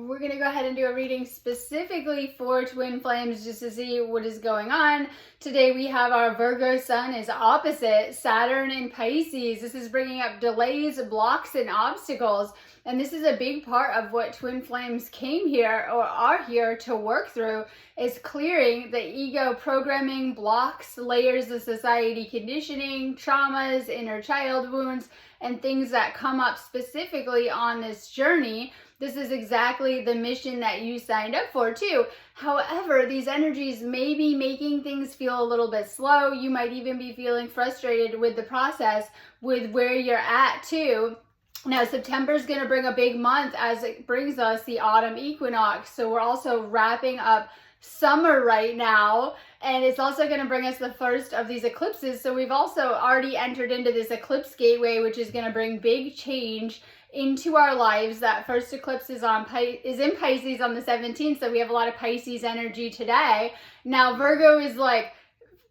we're going to go ahead and do a reading specifically for twin flames just to see what is going on. Today we have our Virgo sun is opposite Saturn in Pisces. This is bringing up delays, blocks, and obstacles. And this is a big part of what twin flames came here or are here to work through, is clearing the ego programming, blocks, layers of society conditioning, traumas, inner child wounds, and things that come up specifically on this journey. This is exactly the mission that you signed up for too. However, these energies may be making things feel a little bit slow. You might even be feeling frustrated with the process, with where you're at too. Now, September is going to bring a big month as it brings us the autumn equinox. So we're also wrapping up summer right now, and it's also going to bring us the first of these eclipses. So we've also already entered into this eclipse gateway, which is going to bring big change into our lives. That first eclipse is in Pisces on the 17th, so we have a lot of Pisces energy today. Now Virgo is like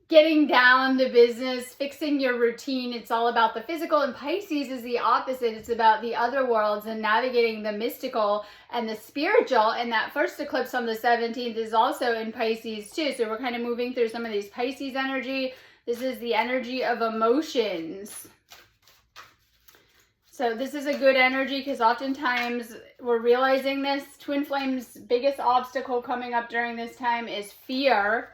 getting down to business, fixing your routine. It's all about the physical, and Pisces is the opposite. It's about the other worlds and navigating the mystical and the spiritual. And that first eclipse on the 17th is also in Pisces too. So we're kind of moving through some of these Pisces energy. This is the energy of emotions. So this is a good energy because oftentimes we're realizing this. Twin flames' biggest obstacle coming up during this time is fear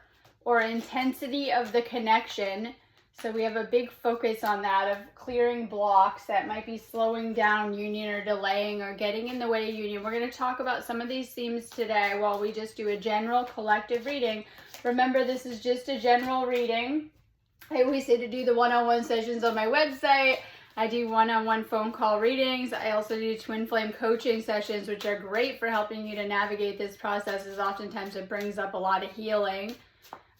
or intensity of the connection. So we have a big focus on that, of clearing blocks that might be slowing down union or delaying or getting in the way of union. We're going to talk about some of these themes today while we just do a general collective reading. Remember, this is just a general reading. I always say to do the one-on-one sessions on my website. I do one-on-one phone call readings. I also do twin flame coaching sessions, which are great for helping you to navigate this process, as oftentimes it brings up a lot of healing.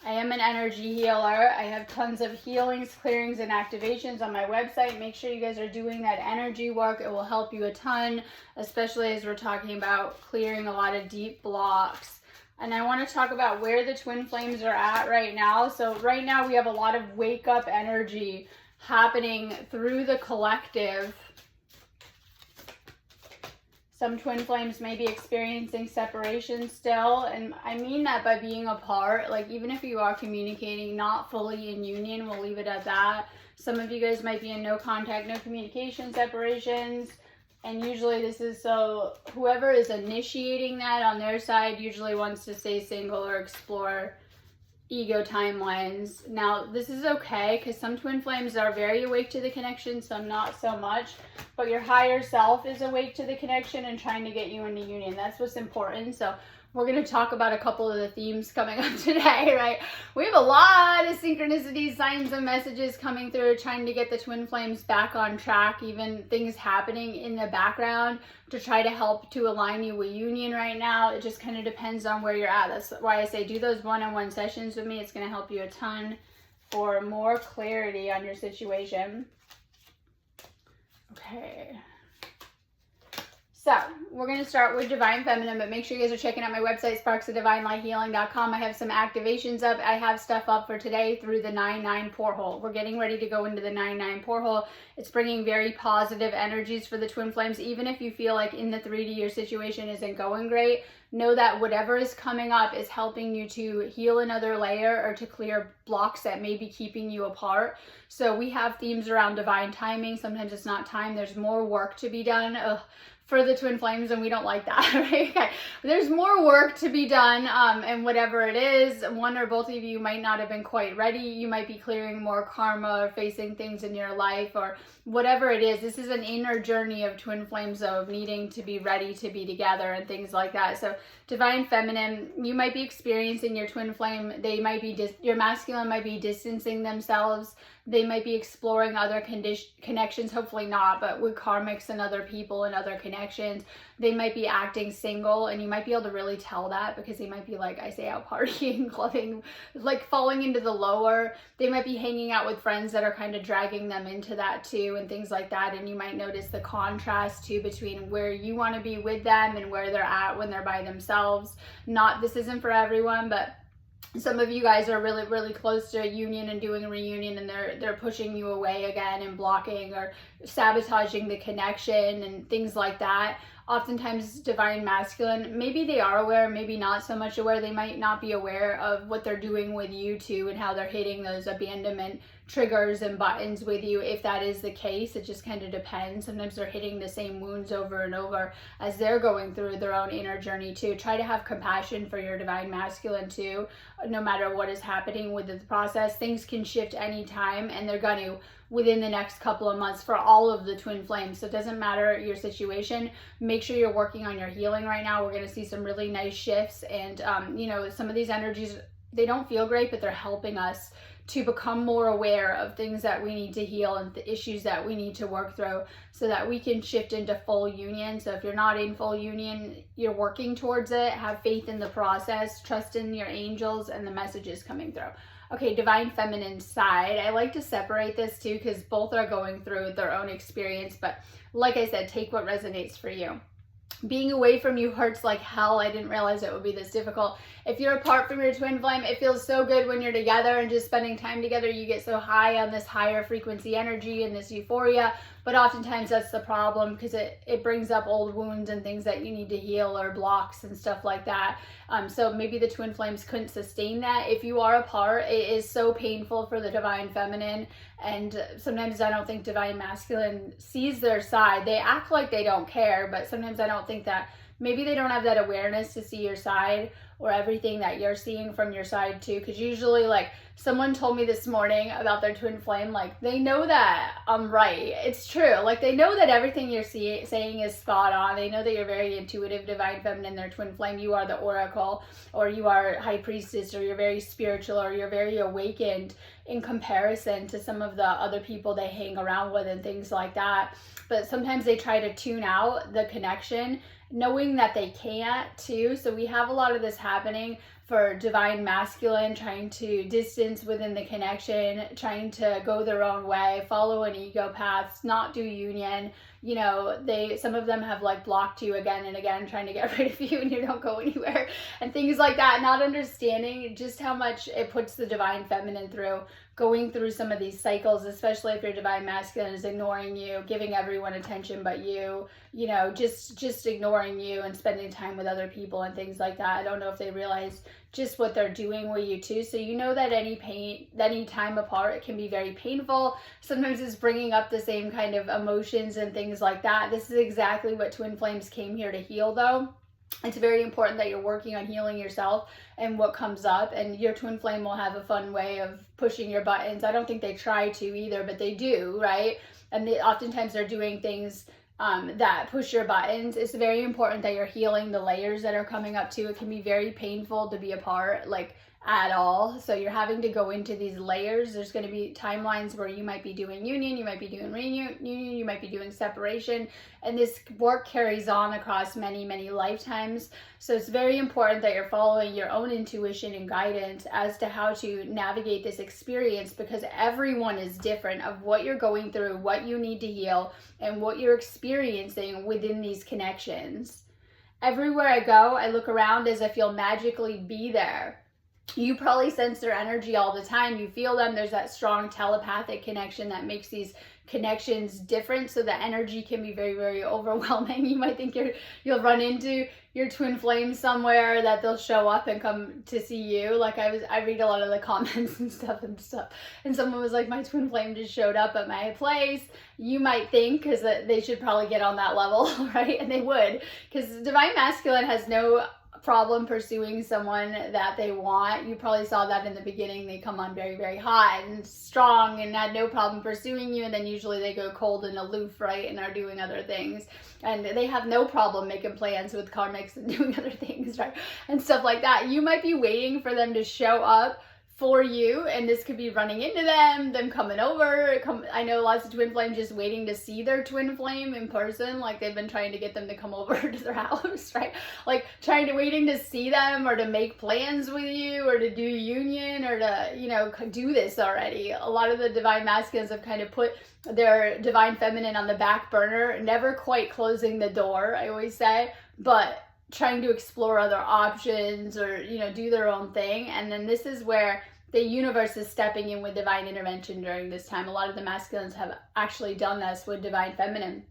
I am an energy healer. I have tons of healings, clearings, and activations on my website. Make sure you guys are doing that energy work. It will help you a ton, especially as we're talking about clearing a lot of deep blocks. And I want to talk about where the twin flames are at right now. So right now we have a lot of wake up energy happening through the collective. Some twin flames may be experiencing separation still, and I mean that by being apart. Like, even if you are communicating, not fully in union, we'll leave it at that. Some of you guys might be in no contact, no communication separations, and usually this is so whoever is initiating that on their side usually wants to stay single or explore ego timelines. Now, this is okay because some twin flames are very awake to the connection, some not so much, but your higher self is awake to the connection and trying to get you into union. That's what's important. So we're going to talk about a couple of the themes coming up today, right? We have a lot of synchronicities, signs, and messages coming through, trying to get the twin flames back on track, even things happening in the background to try to help to align you with union right now. It just kind of depends on where you're at. That's why I say do those one-on-one sessions with me. It's going to help you a ton for more clarity on your situation. Okay. So we're going to start with Divine Feminine, but make sure you guys are checking out my website, sparksofdivinelighealing.com. I have some activations up. I have stuff up for today through the 9-9 porthole. We're getting ready to go into the 9-9 porthole. It's bringing very positive energies for the twin flames. Even if you feel like in the 3D your situation isn't going great, know that whatever is coming up is helping you to heal another layer or to clear blocks that may be keeping you apart. So we have themes around divine timing. Sometimes it's not time. There's more work to be done. For the twin flames, and we don't like that, right? Okay. There's more work to be done, and whatever it is, one or both of you might not have been quite ready. You might be clearing more karma or facing things in your life or whatever it is. This is an inner journey of twin flames, though, of needing to be ready to be together and things like that. So Divine Feminine, you might be experiencing your twin flame. They might be, your masculine might be distancing themselves. They might be exploring other connections, hopefully not, but with karmics and other people and other connections. They might be acting single, and you might be able to really tell that because they might be, like I say, out partying, clubbing, like falling into the lower. They might be hanging out with friends that are kind of dragging them into that too and things like that. And you might notice the contrast too between where you want to be with them and where they're at when they're by themselves. This isn't for everyone, but some of you guys are really, really close to a union and doing a reunion, and they're pushing you away again and blocking or sabotaging the connection and things like that. oftentimes divine masculine, maybe they are aware, maybe not so much aware. They might not be aware of what they're doing with you too, and how they're hitting those abandonment triggers and buttons with you. If that is the case, it just kind of depends. Sometimes they're hitting the same wounds over and over as they're going through their own inner journey too. Try to have compassion for your divine masculine too, no matter what is happening with the process. Things can shift anytime, and they're going to within the next couple of months for all of the twin flames. So it doesn't matter your situation. Make sure you're working on your healing right now. We're going to see some really nice shifts, and you know, some of these energies, they don't feel great, but they're helping us to become more aware of things that we need to heal and the issues that we need to work through, so that we can shift into full union. So if you're not in full union, you're working towards it. Have faith in the process, trust in your angels and the messages coming through. Okay, divine feminine side. I like to separate this too, because both are going through their own experience, but like I said, take what resonates for you. Being away from you hurts like hell. I didn't realize it would be this difficult. If you're apart from your twin flame, it feels so good when you're together and just spending time together. You get so high on this higher frequency energy and this euphoria, but oftentimes that's the problem, because it brings up old wounds and things that you need to heal, or blocks and stuff like that. So maybe the twin flames couldn't sustain that. If you are apart, it is so painful for the divine feminine, and sometimes I don't think divine masculine sees their side. They act like they don't care, but sometimes I don't think that, maybe they don't have that awareness to see your side, or everything that you're seeing from your side too. Because usually, like, someone told me this morning about their twin flame, like, they know that I'm right. It's true. Like, they know that everything you're saying is spot on. They know that you're very intuitive, divine feminine, their twin flame. You are the oracle, or you are high priestess, or you're very spiritual, or you're very awakened in comparison to some of the other people they hang around with and things like that. But sometimes they try to tune out the connection, knowing that they can't too. So we have a lot of this happening for divine masculine, trying to distance within the connection, trying to go their own way, follow an ego path, not do union. You know, some of them have like blocked you again and again, trying to get rid of you, and you don't go anywhere and things like that. Not understanding just how much it puts the divine feminine through, going through some of these cycles, especially if your divine masculine is ignoring you, giving everyone attention but you know, just ignoring you and spending time with other people and things like that. I don't know if they realize just what they're doing with you too. So you know that any time apart, it can be very painful. Sometimes it's bringing up the same kind of emotions and things like that. This is exactly what twin flames came here to heal though. It's very important that you're working on healing yourself and what comes up, and your twin flame will have a fun way of pushing your buttons. I don't think they try to either, but they do, right? And oftentimes they're doing things that push your buttons. It's very important that you're healing the layers that are coming up too. It can be very painful to be apart, like, at all. So you're having to go into these layers. There's going to be timelines where you might be doing union, you might be doing reunion, you might be doing separation, and this work carries on across many, many lifetimes. So it's very important that you're following your own intuition and guidance as to how to navigate this experience, because everyone is different of what you're going through, what you need to heal, and what you're experiencing within these connections. Everywhere I go, I look around as if you'll magically be there. You probably sense their energy all the time. You feel them. There's that strong telepathic connection that makes these connections different. So the energy can be very, very overwhelming. You might think you'll run into your twin flame somewhere, that they'll show up and come to see you. Like I read a lot of the comments and stuff, and someone was like, my twin flame just showed up at my place. You might think, because they should probably get on that level, right? And they would, because divine masculine has no problem pursuing someone that they want. You probably saw that in the beginning. They come on very, very hot and strong and had no problem pursuing you, and then usually they go cold and aloof, right, and are doing other things, and they have no problem making plans with karmics and doing other things, right, and stuff like that. You might be waiting for them to show up for you, and this could be running into them coming over. I know lots of twin flames just waiting to see their twin flame in person, like they've been trying to get them to come over to their house, right? Like waiting to see them, or to make plans with you, or to do union, or to, you know, do this already. A lot of the divine masculines have kind of put their divine feminine on the back burner, never quite closing the door, I always say, but trying to explore other options, or, you know, do their own thing. And then this is where the universe is stepping in with divine intervention during this time. A lot of the masculines have actually done this with divine feminine.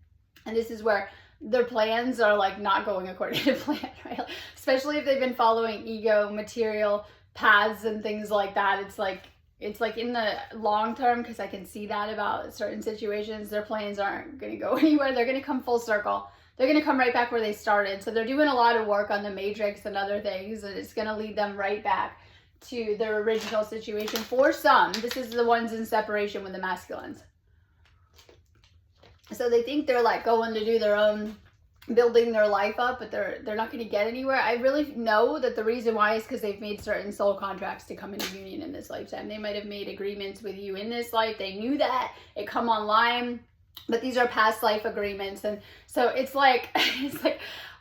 And this is where their plans are like not going according to plan, right? Especially if they've been following ego, material paths and things like that. It's like in the long term, because I can see that about certain situations, their plans aren't going to go anywhere. They're going to come full circle. They're going to come right back where they started. So they're doing a lot of work on the matrix and other things, and it's going to lead them right back to their original situation. For some, this is the ones in separation with the masculines. So they think they're like going to do their own, building their life up, but they're not going to get anywhere. I really know that the reason why is because they've made certain soul contracts to come into union in this lifetime. They might have made agreements with you in this life. They knew that it come online, but these are past life agreements. And so it's like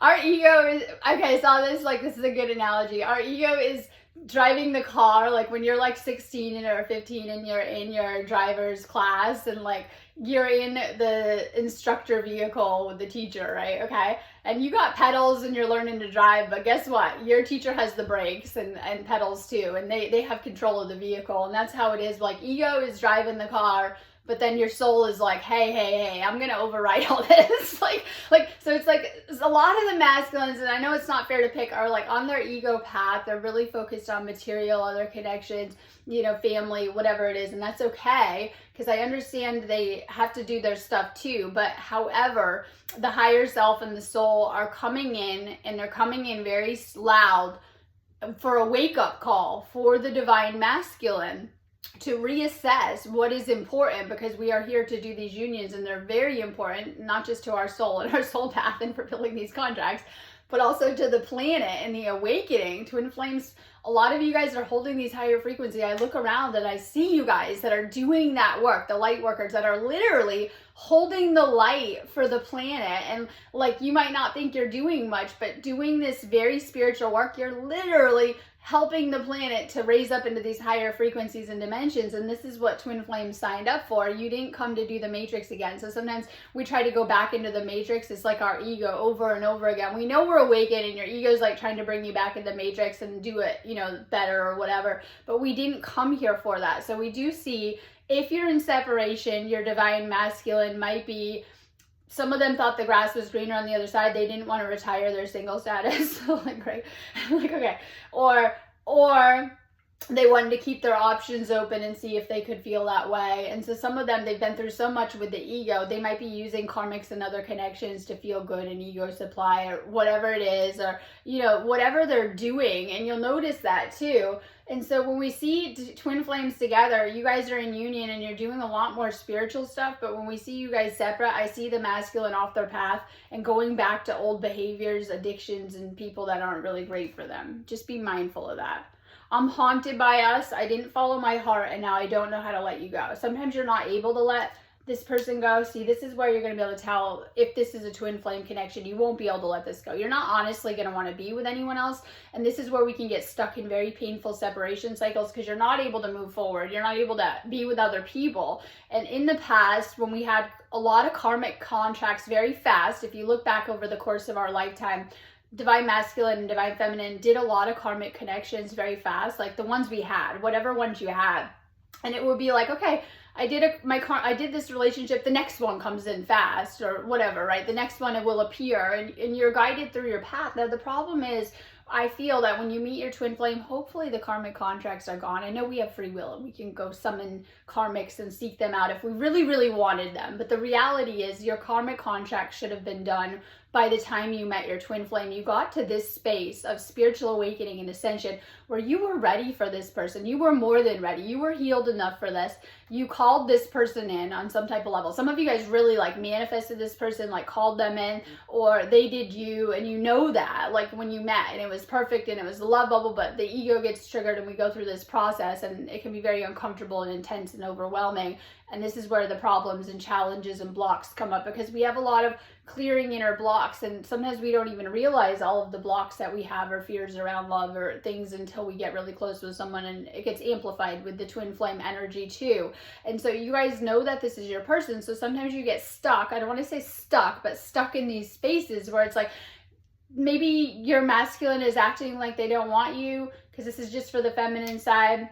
our ego is, okay, I saw this, like, this is a good analogy. Our ego is driving the car, like when you're like 16 or 15 and you're in your driver's class, and like you're in the instructor vehicle with the teacher, right? Okay. And you got pedals and you're learning to drive, but guess what? Your teacher has the brakes and pedals too. And they have control of the vehicle. And that's how it is. Like, ego is driving the car, but then your soul is like, hey, I'm going to override all this. So it's like a lot of the masculines, and I know it's not fair to pick, are like on their ego path. They're really focused on material, other connections, family, whatever it is. And that's okay, because I understand they have to do their stuff too. But however, the higher self and the soul are coming in, and they're coming in very loud for a wake-up call for the divine masculine to reassess what is important, because we are here to do these unions, and they're very important, not just to our soul and our soul path and fulfilling these contracts, but also to the planet and the awakening. Twin flames, a lot of you guys are holding these higher frequencies. I look around and I see you guys that are doing that work, the light workers that are literally holding the light for the planet. And like, you might not think you're doing much, but doing this very spiritual work, you're literally helping the planet to raise up into these higher frequencies and dimensions. And this is what twin flames signed up for. You didn't come to do the matrix again. So sometimes we try to go back into the matrix. It's like our ego over and over again. We know we're awakened, and your ego's like trying to bring you back in the matrix and do it, better or whatever. But we didn't come here for that. So we do see, if you're in separation, your divine masculine might be, some of them thought the grass was greener on the other side. They didn't want to retire their single status. So like, right. Like, okay. Or they wanted to keep their options open and see if they could feel that way. And so some of them, they've been through so much with the ego, they might be using karmics and other connections to feel good and ego supply, or whatever it is, or, whatever they're doing. And you'll notice that too. And so when we see twin flames together, you guys are in union and you're doing a lot more spiritual stuff. But when we see you guys separate, I see the masculine off their path and going back to old behaviors, addictions, and people that aren't really great for them. Just be mindful of that. I'm haunted by us. I didn't follow my heart, and now I don't know how to let you go. Sometimes you're not able to let this person go. See, this is where you're going to be able to tell if this is a twin flame connection. You won't be able to let this go. You're not honestly going to want to be with anyone else. And this is where we can get stuck in very painful separation cycles, because you're not able to move forward. You're not able to be with other people. And in the past, when we had a lot of karmic contracts very fast, if you look back over the course of our lifetime, divine masculine and divine feminine did a lot of karmic connections very fast, like the ones we had, whatever ones you had. And it would be like, okay, I did this relationship, the next one comes in fast, or whatever, right? The next one, it will appear, and you're guided through your path. Now, the problem is, I feel that when you meet your twin flame, hopefully the karmic contracts are gone. I know we have free will and we can go summon karmics and seek them out if we really, really wanted them. But the reality is, your karmic contract should have been done by the time you met your twin flame. You got to this space of spiritual awakening and ascension where you were ready for this person. You were more than ready. You were healed enough for this. You called this person in on some type of level. Some of you guys really like manifested this person, like called them in, or they did you, and you know that, like when you met and it was perfect and it was the love bubble, but the ego gets triggered and we go through this process, and it can be very uncomfortable and intense and overwhelming. And this is where the problems and challenges and blocks come up, because we have a lot of clearing inner blocks, and sometimes we don't even realize all of the blocks that we have, or fears around love or things, until we get really close with someone, and it gets amplified with the twin flame energy too. And so you guys know that this is your person, so sometimes you get stuck. I don't want to say stuck, but stuck in these spaces where it's like, maybe your masculine is acting like they don't want you, because this is just for the feminine side.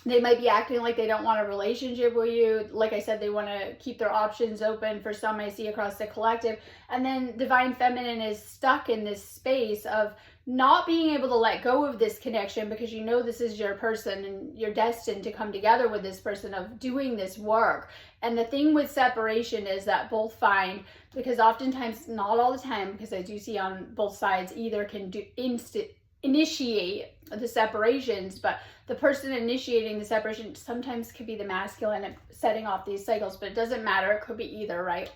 They might be acting like they don't want a relationship with you. Like I said, they want to keep their options open. For some, I see across the collective. And then Divine Feminine is stuck in this space of not being able to let go of this connection, because you know this is your person and you're destined to come together with this person, of doing this work. And the thing with separation is that both find, because oftentimes, not all the time, because I do see on both sides, either can do initiate the separations, but the person initiating the separation sometimes could be the masculine setting off these cycles, but it doesn't matter. It could be either, right?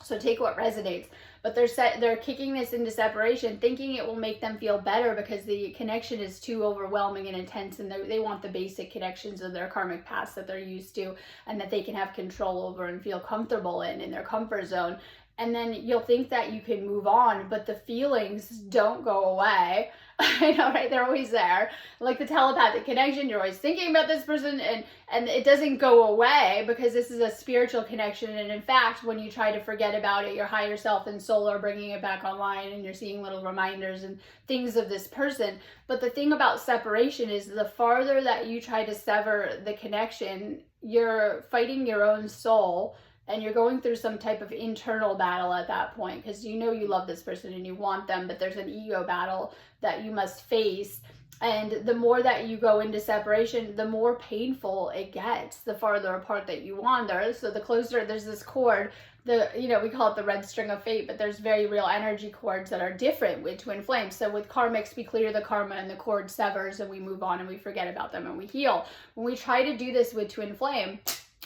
So take what resonates. But they're kicking this into separation, thinking it will make them feel better because the connection is too overwhelming and intense, and they want the basic connections of their karmic past that they're used to and that they can have control over and feel comfortable in their comfort zone. And then you'll think that you can move on, but the feelings don't go away. I know, right? They're always there. Like the telepathic connection, you're always thinking about this person, and it doesn't go away because this is a spiritual connection. And in fact, when you try to forget about it, your higher self and soul are bringing it back online, and you're seeing little reminders and things of this person. But the thing about separation is the farther that you try to sever the connection, you're fighting your own soul. And you're going through some type of internal battle at that point, because you know you love this person and you want them, but there's an ego battle that you must face. And the more that you go into separation, the more painful it gets, the farther apart that you wander. So the closer, there's this cord, we call it the red string of fate, but there's very real energy cords that are different with twin flames. So with karmics, we clear the karma and the cord severs and we move on and we forget about them and we heal. When we try to do this with twin flame,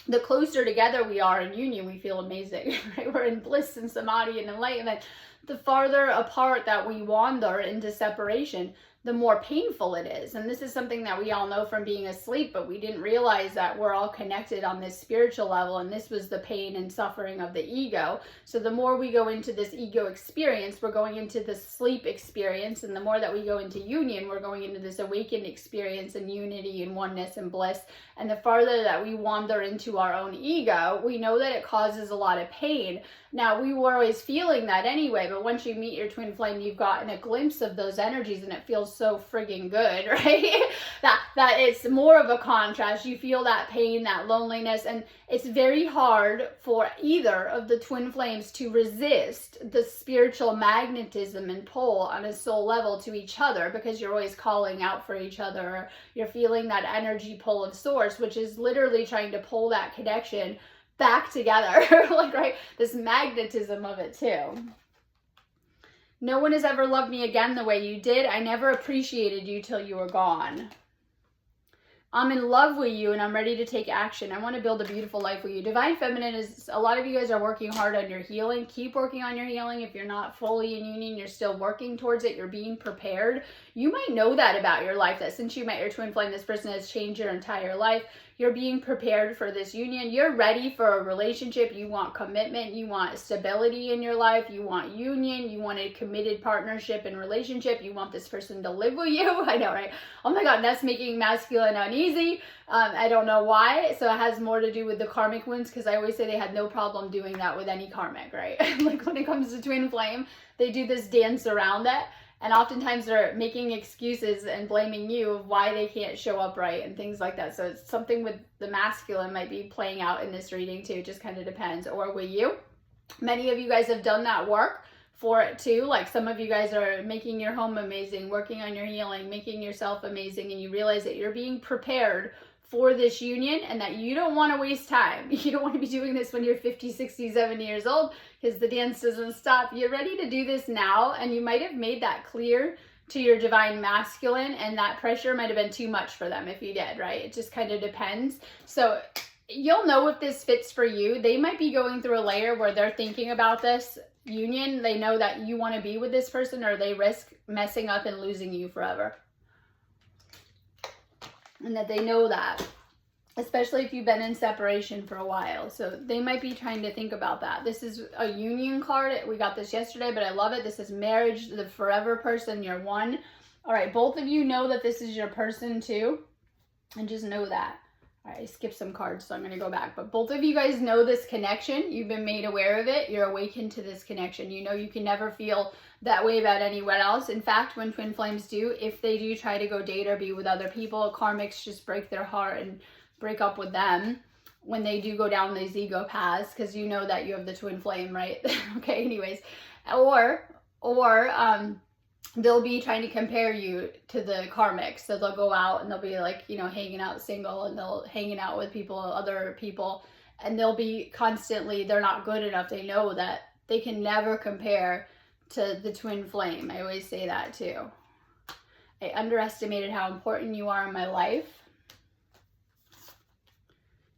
the closer together we are in union, we feel amazing, right? We're in bliss and samadhi and enlightenment. The farther apart that we wander into separation, the more painful it is. And this is something that we all know from being asleep, but we didn't realize that we're all connected on this spiritual level, and this was the pain and suffering of the ego. So the more we go into this ego experience, we're going into the sleep experience, and the more that we go into union, we're going into this awakened experience and unity and oneness and bliss. And the farther that we wander into our own ego, we know that it causes a lot of pain. Now, we were always feeling that anyway, but once you meet your twin flame, you've gotten a glimpse of those energies, and it feels so friggin' good, right? that it's more of a contrast. You feel that pain, that loneliness, and it's very hard for either of the twin flames to resist the spiritual magnetism and pull on a soul level to each other, because you're always calling out for each other, or you're feeling that energy pull of source, which is literally trying to pull that connection back together, like, right? This magnetism of it too. No one has ever loved me again the way you did. I never appreciated you till you were gone. I'm in love with you and I'm ready to take action. I want to build a beautiful life with you. Divine Feminine is, a lot of you guys are working hard on your healing. Keep working on your healing. If you're not fully in union, you're still working towards it. You're being prepared. You might know that about your life, that since you met your twin flame, this person has changed your entire life. You're being prepared for this union. You're ready for a relationship. You want commitment. You want stability in your life. You want union. You want a committed partnership and relationship. You want this person to live with you. I know, right? Oh my God, that's making masculine uneasy. I don't know why. So it has more to do with the karmic wounds, because I always say they had no problem doing that with any karmic, right? Like when it comes to twin flame, they do this dance around it. And oftentimes they're making excuses and blaming you of why they can't show up right and things like that. So it's something with the masculine might be playing out in this reading too. It just kind of depends. Or with you, many of you guys have done that work for it too. Like some of you guys are making your home amazing, working on your healing, making yourself amazing, and you realize that you're being prepared for this union and that you don't want to waste time. You don't want to be doing this when you're 50, 60, 70 years old, because the dance doesn't stop. You're ready to do this now, and you might have made that clear to your divine masculine, and that pressure might have been too much for them if you did, right? It just kind of depends. So you'll know if this fits for you. They might be going through a layer where they're thinking about this union. They know that you want to be with this person, or they risk messing up and losing you forever. And that they know that, especially if you've been in separation for a while. So they might be trying to think about that. This is a union card. We got this yesterday, but I love it. This is marriage, the forever person, you're one. All right, both of you know that this is your person too. And just know that. I skipped some cards, so I'm going to go back. But both of you guys know this connection. You've been made aware of it. You're awakened to this connection. You know you can never feel that way about anyone else. In fact, when twin flames do, if they do try to go date or be with other people, karmics just break their heart and break up with them when they do go down these ego paths, because you know that you have the twin flame, right? Okay, anyways. Or they'll be trying to compare you to the karmics. So they'll go out and they'll be like, you know, hanging out single, and they'll hanging out with people, other people, and they'll be constantly, they're not good enough. They know that they can never compare to the twin flame. I always say that too. I underestimated how important you are in my life.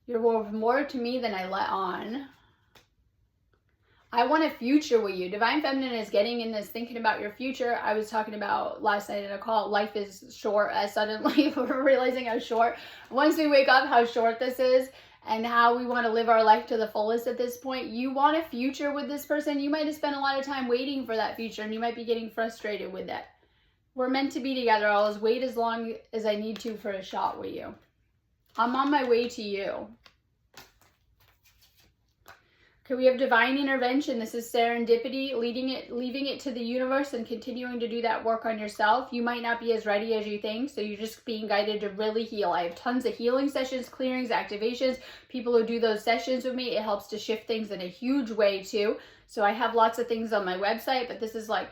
You're worth more to me than I let on. I want a future with you. Divine Feminine is getting in this, thinking about your future. I was talking about last night in a call, life is short. As suddenly we're realizing how short, once we wake up, how short this is and how we want to live our life to the fullest at this point. You want a future with this person. You might have spent a lot of time waiting for that future, and you might be getting frustrated with it. We're meant to be together. I'll always wait as long as I need to for a shot with you. I'm on my way to you. Okay, we have divine intervention. This is serendipity, leaving it to the universe and continuing to do that work on yourself. You might not be as ready as you think, so you're just being guided to really heal. I have tons of healing sessions, clearings, activations. People who do those sessions with me, it helps to shift things in a huge way too. So I have lots of things on my website, but this is like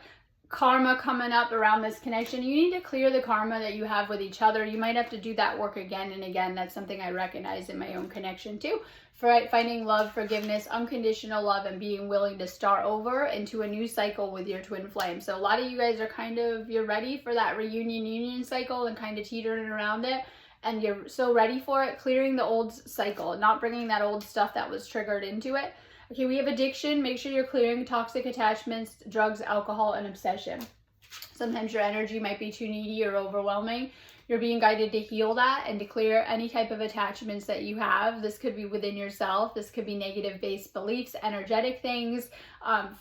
karma coming up around this connection. You need to clear the karma that you have with each other. You might have to do that work again and again. That's something I recognize in my own connection too. For finding love, forgiveness, unconditional love, and being willing to start over into a new cycle with your twin flame. So a lot of you guys are kind of, you're ready for that reunion cycle and kind of teetering around it. And you're so ready for it, clearing the old cycle, not bringing that old stuff that was triggered into it. Okay, we have addiction. Make sure you're clearing toxic attachments, drugs, alcohol, and obsession. Sometimes your energy might be too needy or overwhelming. You're being guided to heal that and to clear any type of attachments that you have. This could be within yourself. This could be negative-based beliefs, energetic things.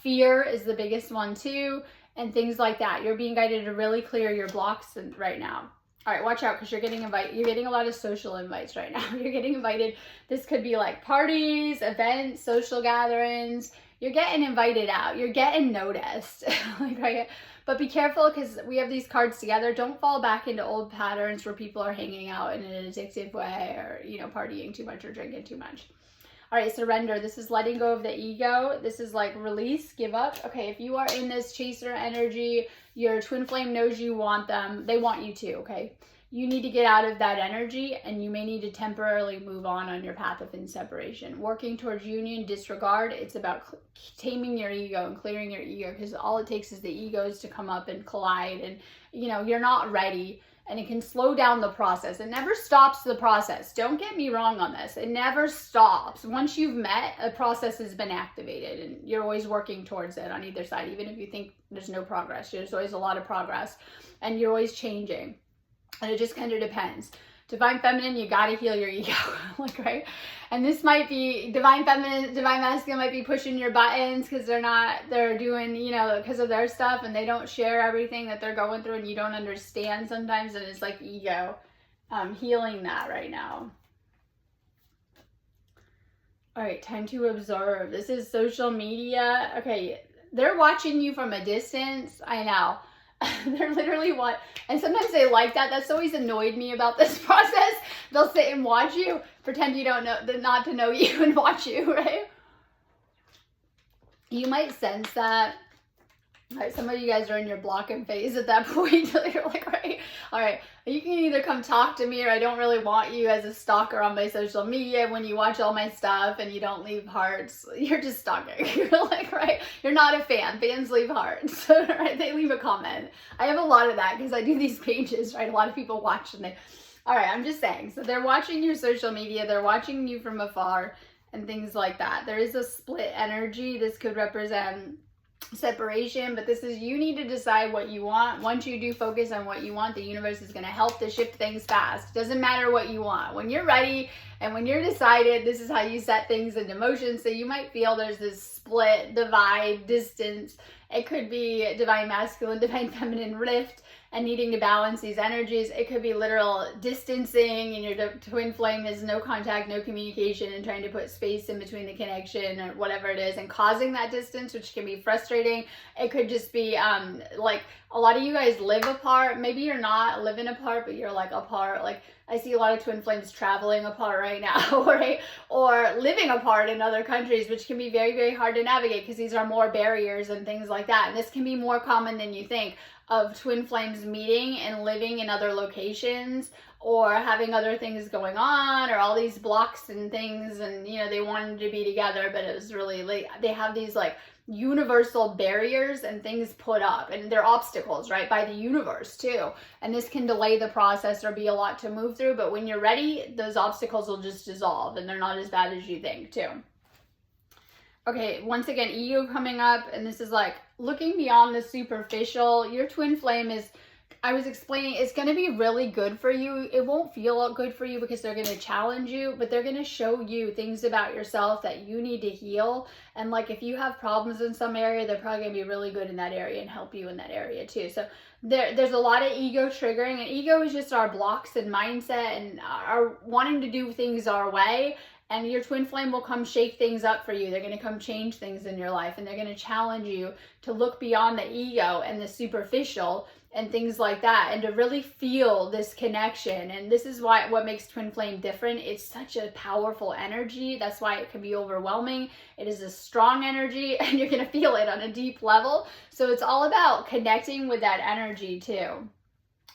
Fear is the biggest one too, and things like that. You're being guided to really clear your blocks right now. All right, watch out, because you're getting invited. You're getting a lot of social invites right now. You're getting invited. This could be like parties, events, social gatherings. You're getting invited out. You're getting noticed. Right? But be careful, because we have these cards together. Don't fall back into old patterns where people are hanging out in an addictive way, or, you know, partying too much or drinking too much. All right, surrender. This is letting go of the ego. This is like release, give up. Okay, if you are in this chaser energy, your twin flame knows you want them. They want you too, okay? You need to get out of that energy, and you may need to temporarily move on your path of separation. Working towards union, disregard. It's about taming your ego and clearing your ego, because all it takes is the egos to come up and collide, and, you know, you're not ready. And it can slow down the process. It never stops the process. Don't get me wrong on this. It never stops. Once you've met, a process has been activated, and you're always working towards it on either side. Even if you think there's no progress, there's always a lot of progress, and you're always changing. And it just kind of depends. Divine Feminine, you got to heal your ego, like, right? And this might be Divine Feminine, Divine Masculine might be pushing your buttons because they're doing, you know, because of their stuff, and they don't share everything that they're going through, and you don't understand sometimes, and it's like ego. Healing that right now. All right, time to observe. This is social media. Okay, they're watching you from a distance. I know. They're literally and sometimes they like that. That's always annoyed me about this process. They'll sit and watch you, pretend you don't know, not to know you, and watch you, right? You might sense that. All right, some of you guys are in your blocking phase at that point. You're like, right, all right, you can either come talk to me, or I don't really want you as a stalker on my social media. When you watch all my stuff and you don't leave hearts, you're just stalking. You're like, right, you're not a fan. Fans leave hearts, right? They leave a comment. I have a lot of that because I do these pages, right? A lot of people watch, and all right, I'm just saying. So they're watching your social media. They're watching you from afar and things like that. There is a split energy. This could represent separation, but this is, you need to decide what you want. Once you do focus on what you want, the universe is going to help to shift things fast. Doesn't matter what you want. When you're ready and when you're decided, this is how you set things into motion. So you might feel there's this split, divide, distance, It could be divine masculine, divine feminine rift, and needing to balance these energies. It could be literal distancing, and your twin flame is no contact, no communication, and trying to put space in between the connection or whatever it is, and causing that distance, which can be frustrating. It could just be like a lot of you guys live apart. Maybe you're not living apart, but you're like apart. Like I see a lot of twin flames traveling apart right now, right? Or living apart in other countries, which can be very, very hard to navigate because these are more barriers and things like that. And this can be more common than you think, of twin flames meeting and living in other locations, or having other things going on, or all these blocks and things, and you know, they wanted to be together, but it was really like they have these like universal barriers and things put up, and they're obstacles, right, by the universe too. And this can delay the process or be a lot to move through, but when you're ready, those obstacles will just dissolve, and they're not as bad as you think too. Okay, once again, ego coming up, and this is like looking beyond the superficial. Your twin flame is, I was explaining, it's going to be really good for you. It won't feel good for you because they're going to challenge you, but they're going to show you things about yourself that you need to heal. And like if you have problems in some area, they're probably going to be really good in that area and help you in that area too. So there's a lot of ego triggering, and ego is just our blocks and mindset and our wanting to do things our way. And your twin flame will come shake things up for you. They're going to come change things in your life, and they're going to challenge you to look beyond the ego and the superficial and things like that, and to really feel this connection. And this is what makes twin flame different. It's such a powerful energy. That's why it can be overwhelming. It is a strong energy, and you're going to feel it on a deep level. So it's all about connecting with that energy too.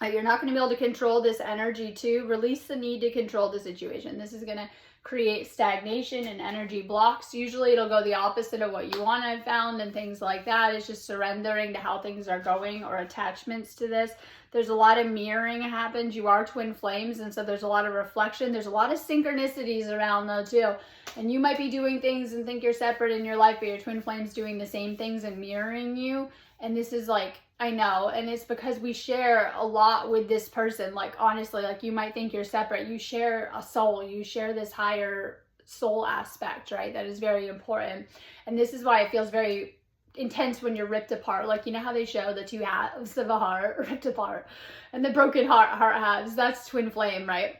You're not going to be able to control this energy too. Release the need to control the situation. This is going to create stagnation and energy blocks. Usually it'll go the opposite of what you want, I've found, and things like that. It's just surrendering to how things are going, or attachments to this. There's a lot of mirroring happens. You are twin flames, and so there's a lot of reflection. There's a lot of synchronicities around though too. And you might be doing things and think you're separate in your life, but your twin flame's doing the same things and mirroring you. And this is like, I know, and it's because we share a lot with this person. Like honestly, like you might think you're separate. You share a soul. You share this higher soul aspect, right? That is very important. And this is why it feels very intense when you're ripped apart. Like, you know how they show the two halves of a heart ripped apart, and the broken heart halves? That's twin flame, right?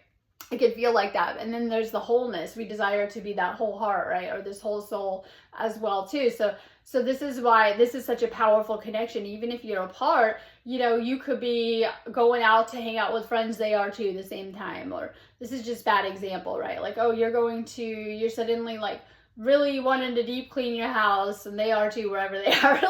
It could feel like that. And then there's the wholeness. We desire to be that whole heart, right? Or this whole soul as well too. So this is why this is such a powerful connection. Even if you're apart, you know, you could be going out to hang out with friends, they are too, the same time. Or this is just bad example, right? Like, oh, you're suddenly like really wanting to deep clean your house, and they are too, wherever they are.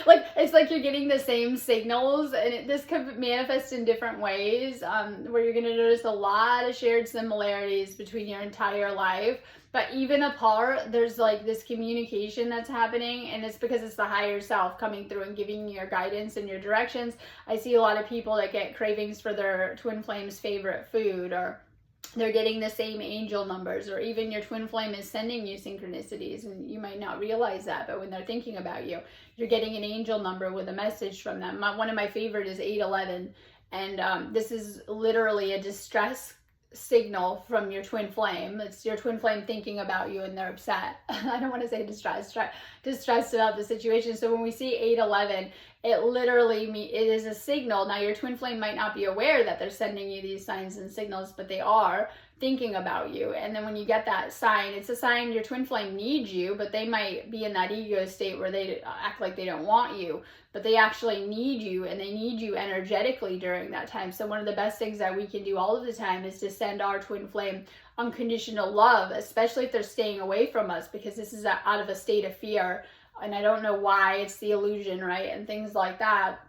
like it's like you're getting the same signals, and this could manifest in different ways, where you're going to notice a lot of shared similarities between your entire life. But even apart, there's like this communication that's happening, and it's because it's the higher self coming through and giving you your guidance and your directions. I see a lot of people that get cravings for their twin flame's favorite food, or they're getting the same angel numbers, or even your twin flame is sending you synchronicities, and you might not realize that, but when they're thinking about you, you're getting an angel number with a message from them. One of my favorite is 811, and this is literally a distress signal from your twin flame. It's your twin flame thinking about you, and they're upset. I don't want to say distressed about the situation. So when we see 811, it literally it is a signal. Now your twin flame might not be aware that they're sending you these signs and signals, but they are thinking about you. And then when you get that sign, it's a sign your twin flame needs you, but they might be in that ego state where they act like they don't want you, but they actually need you, and they need you energetically during that time. So one of the best things that we can do all of the time is to send our twin flame unconditional love, especially if they're staying away from us, because this is out of a state of fear. And I don't know why, it's the illusion, right? And things like that.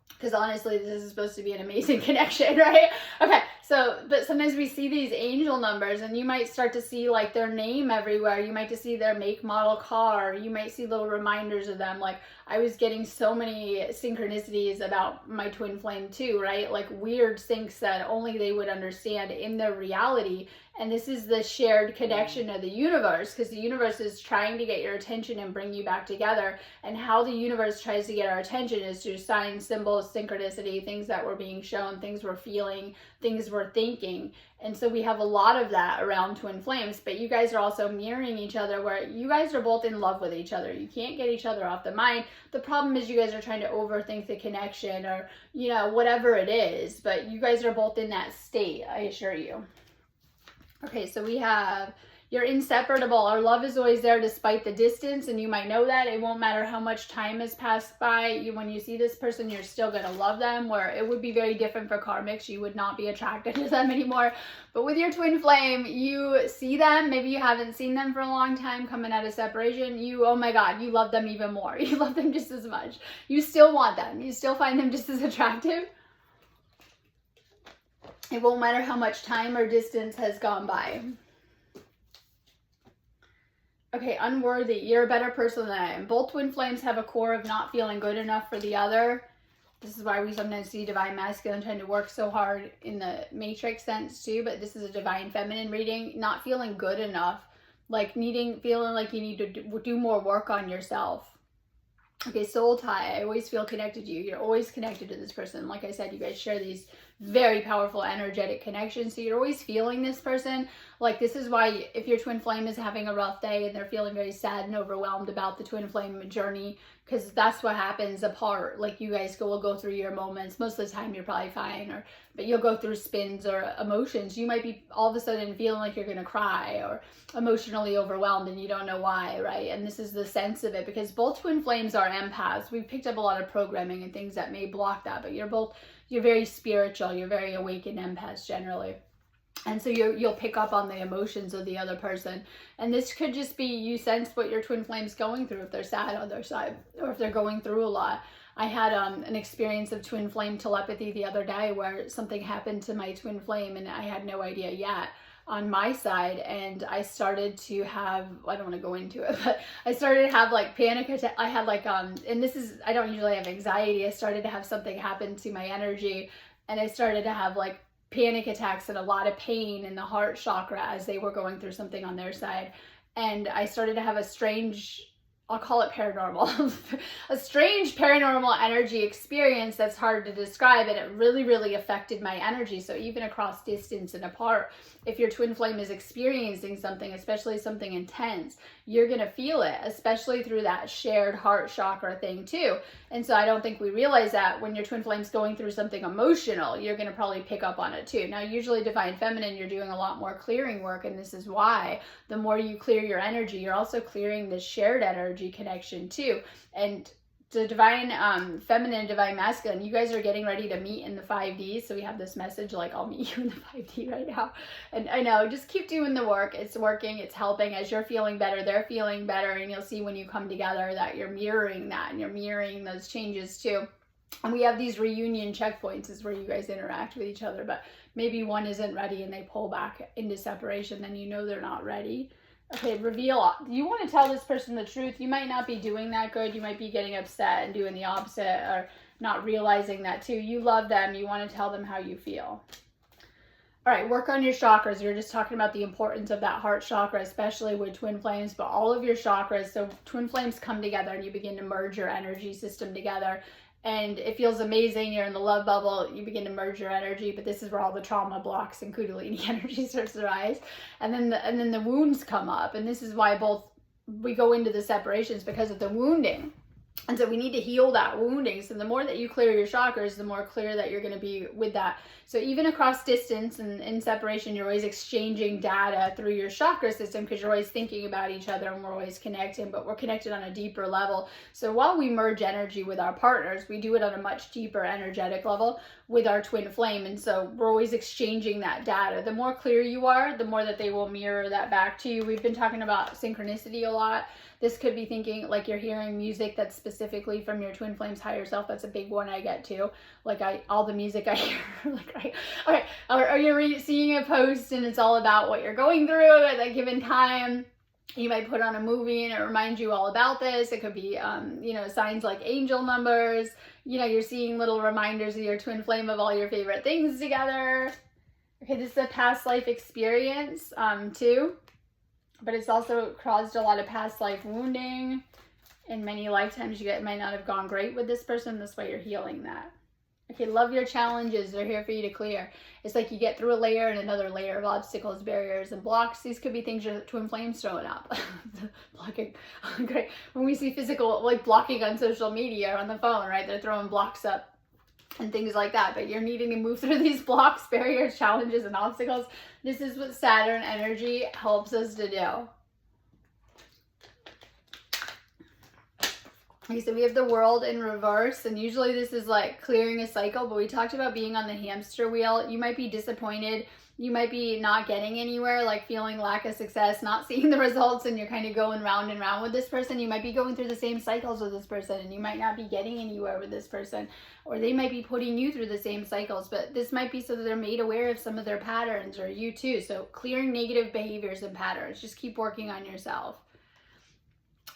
Because honestly, this is supposed to be an amazing connection, right? Okay, but sometimes we see these angel numbers, and you might start to see like their name everywhere. You might just see their make, model, car. You might see little reminders of them. Like I was getting so many synchronicities about my twin flame too, right? Like weird syncs that only they would understand in their reality. And this is the shared connection of the universe, because the universe is trying to get your attention and bring you back together. And how the universe tries to get our attention is through signs, symbols, synchronicity, things that we're being shown, things we're feeling, things we're thinking. And so we have a lot of that around twin flames, but you guys are also mirroring each other, where you guys are both in love with each other. You can't get each other off the mind. The problem is you guys are trying to overthink the connection, or, you know, whatever it is, but you guys are both in that state, I assure you. Okay, so we have, you're inseparable. Our love is always there despite the distance, and you might know that. It won't matter how much time has passed by. When you see this person, you're still going to love them, where it would be very different for karmics. You would not be attracted to them anymore. But with your twin flame, you see them. Maybe you haven't seen them for a long time coming out of separation. Oh my God, you love them even more. You love them just as much. You still want them. You still find them just as attractive. It won't matter how much time or distance has gone by. Okay, unworthy. You're a better person than I am. Both twin flames have a core of not feeling good enough for the other. This is why we sometimes see divine masculine trying to work so hard in the matrix sense too, but this is a divine feminine reading. Not feeling good enough. Like feeling like you need to do more work on yourself. Okay, soul tie. I always feel connected to you. You're always connected to this person. Like I said, you guys share these very powerful energetic connections. So you're always feeling this person. Like, this is why if your twin flame is having a rough day and they're feeling very sad and overwhelmed about the twin flame journey, because that's what happens apart. Like, you guys will go through your moments. Most of the time you're probably fine, but you'll go through spins or emotions. You might be all of a sudden feeling like you're going to cry or emotionally overwhelmed and you don't know why, right? And this is the sense of it, because both twin flames are empaths. We've picked up a lot of programming and things that may block that, but you're very spiritual. You're very awakened empaths generally. And so you'll pick up on the emotions of the other person. And this could just be you sense what your twin flame's going through, if they're sad on their side or if they're going through a lot. I had an experience of twin flame telepathy the other day where something happened to my twin flame and I had no idea yet on my side, and I started to have, I don't want to go into it, but I started to have like panic attack. I had like and this is, I don't usually have anxiety. I started to have something happen to my energy, and I started to have like panic attacks and a lot of pain in the heart chakra as they were going through something on their side. And I started to have a strange, I'll call it paranormal, a strange paranormal energy experience that's hard to describe, and it really, really affected my energy. So even across distance and apart, if your twin flame is experiencing something, especially something intense, you're going to feel it, especially through that shared heart chakra thing too. And so I don't think we realize that when your twin flame's going through something emotional, you're going to probably pick up on it too. Now, usually divine feminine, you're doing a lot more clearing work, and this is why the more you clear your energy, you're also clearing the shared energy connection too. And the divine feminine, divine masculine, you guys are getting ready to meet in the 5D. So we have this message like, I'll meet you in the 5D right now. And I know, just keep doing the work. It's working, it's helping. As you're feeling better, they're feeling better. And you'll see when you come together that you're mirroring that and you're mirroring those changes too. And we have these reunion checkpoints is where you guys interact with each other, but maybe one isn't ready and they pull back into separation, then you know they're not ready. Okay, reveal. You want to tell this person the truth. You might not be doing that good. You might be getting upset and doing the opposite, or not realizing that too. You love them. You want to tell them how you feel. All right, work on your chakras. We were just talking about the importance of that heart chakra, especially with twin flames, but all of your chakras. So twin flames come together and you begin to merge your energy system together. And it feels amazing. You're in the love bubble. You begin to merge your energy, but this is where all the trauma blocks and Kundalini energy starts to rise. And then the wounds come up. And this is why we go into the separations, because of the wounding. And so we need to heal that wounding. So the more that you clear your chakras, the more clear that you're going to be with that. So even across distance and in separation, you're always exchanging data through your chakra system, because you're always thinking about each other and we're always connecting, but we're connected on a deeper level. So while we merge energy with our partners, we do it on a much deeper energetic level with our twin flame. And so we're always exchanging that data. The more clear you are, the more that they will mirror that back to you. We've been talking about synchronicity a lot. This could be thinking like you're hearing music that's specifically from your twin flame's higher self. That's a big one I get too. Like all the music I hear, like, okay, or you're seeing a post and it's all about what you're going through at that given time. You might put on a movie and it reminds you all about this. It could be, signs like angel numbers. You're seeing little reminders of your twin flame of all your favorite things together. Okay, this is a past life experience too, but it's also caused a lot of past life wounding. In many lifetimes, you might not have gone great with this person. This way you're healing that. Okay, love your challenges. They're here for you to clear. It's like you get through a layer and another layer of obstacles, barriers, and blocks. These could be things your twin flames throwing up. Blocking. Great. When we see physical, like blocking on social media or on the phone, right? They're throwing blocks up and things like that. But you're needing to move through these blocks, barriers, challenges, and obstacles. This is what Saturn energy helps us to do. Okay, so we have the World in reverse, and usually this is like clearing a cycle, but we talked about being on the hamster wheel. You might be disappointed. You might be not getting anywhere, like feeling lack of success, not seeing the results, and you're kind of going round and round with this person. You might be going through the same cycles with this person, and you might not be getting anywhere with this person, or they might be putting you through the same cycles, but this might be so that they're made aware of some of their patterns, or you too. So clearing negative behaviors and patterns. Just keep working on yourself.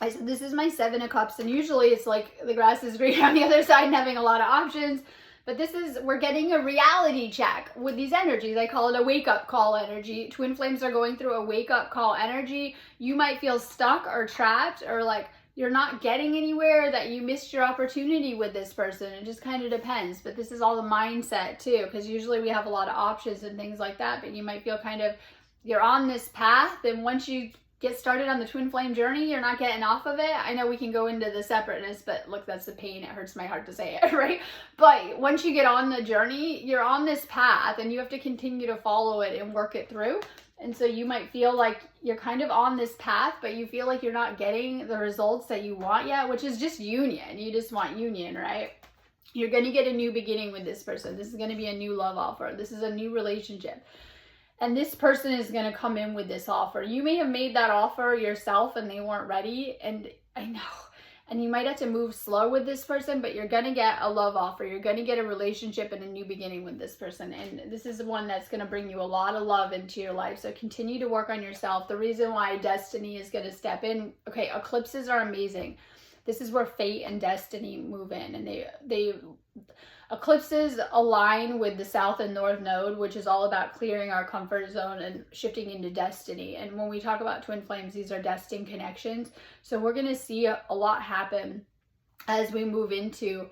I said, this is my 7 of Cups, and usually it's like the grass is greener on the other side and having a lot of options. But this is, we're getting a reality check with these energies. I call it a wake-up call energy. Twin flames are going through a wake-up call energy. You might feel stuck or trapped, or like you're not getting anywhere, that you missed your opportunity with this person. It just kind of depends. But this is all the mindset too, because usually we have a lot of options and things like that. But you might feel kind of, you're on this path, and once you get started on the twin flame journey, you're not getting off of it. I know we can go into the separateness, but look, that's the pain. It hurts my heart to say it, right? But once you get on the journey, you're on this path, and you have to continue to follow it and work it through. And so you might feel like you're kind of on this path, but you feel like you're not getting the results that you want yet, which is just union. You just want union, right? You're going to get a new beginning with this person. This is going to be a new love offer. This is a new relationship. And this person is going to come in with this offer. You may have made that offer yourself and they weren't ready. And I know. And you might have to move slow with this person, but you're going to get a love offer. You're going to get a relationship and a new beginning with this person. And this is the one that's going to bring you a lot of love into your life. So continue to work on yourself. The reason why destiny is going to step in. Okay, eclipses are amazing. This is where fate and destiny move in. And eclipses align with the South and North Node, which is all about clearing our comfort zone and shifting into destiny. And when we talk about twin flames, these are destined connections. So we're going to see a lot happen as we move into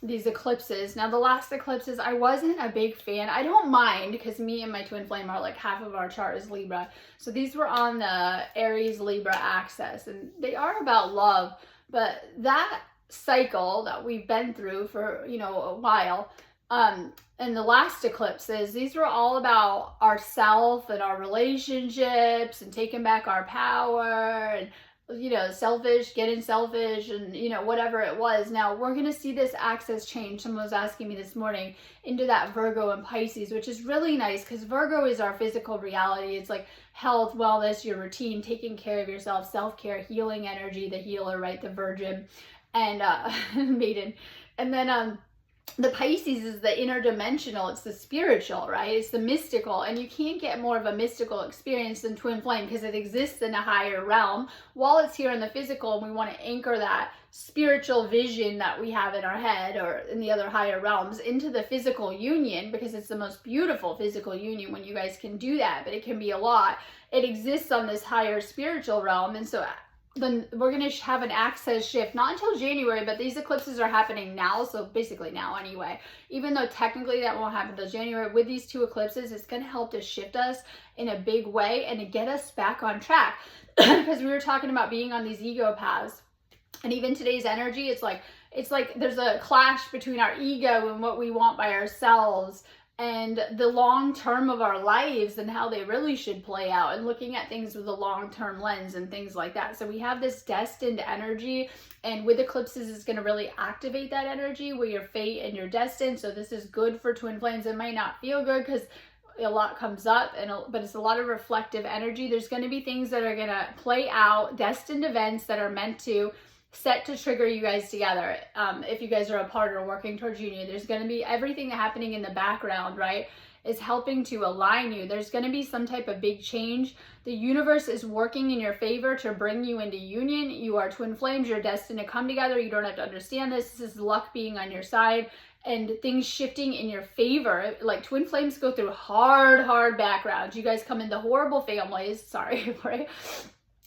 these eclipses. Now, the last eclipses, I wasn't a big fan. I don't mind, because me and my twin flame are like half of our chart is Libra. So these were on the Aries Libra axis, and they are about love. But that cycle that we've been through for a while, and the last eclipses, these were all about ourself and our relationships and taking back our power and getting selfish and whatever it was. Now we're gonna see this axis change. Someone was asking me this morning into that Virgo and Pisces, which is really nice because Virgo is our physical reality. It's like health, wellness, your routine, taking care of yourself, self-care, healing energy, the healer, right? The virgin and maiden. And then the Pisces is the interdimensional. It's the spiritual, right? It's the mystical. And you can't get more of a mystical experience than twin flame because it exists in a higher realm while it's here in the physical. And we want to anchor that spiritual vision that we have in our head or in the other higher realms into the physical union, because it's the most beautiful physical union when you guys can do that. But it can be a lot. It exists on this higher spiritual realm. And so then we're going to have an axis shift, not until January, but these eclipses are happening now, so basically now anyway. Even though technically that won't happen until January, with these two eclipses, it's going to help to shift us in a big way and to get us back on track. Because we were talking about being on these ego paths. And even today's energy, it's like there's a clash between our ego and what we want by ourselves and the long term of our lives and how they really should play out, and looking at things with a long-term lens and things like that. So we have this destined energy, and with eclipses is going to really activate that energy where your fate and your destined. So this is good for twin flames. It might not feel good because a lot comes up, but it's a lot of reflective energy. There's going to be things that are going to play out, destined events that are meant to set to trigger you guys together. If you guys are apart or working towards union, there's going to be everything happening in the background, right, is helping to align you. There's going to be some type of big change. The universe is working in your favor to bring you into union. You are twin flames. You're destined to come together. You don't have to understand this. This is luck being on your side. and things shifting in your favor. Like twin flames go through hard backgrounds. You guys come into horrible families. Sorry, right?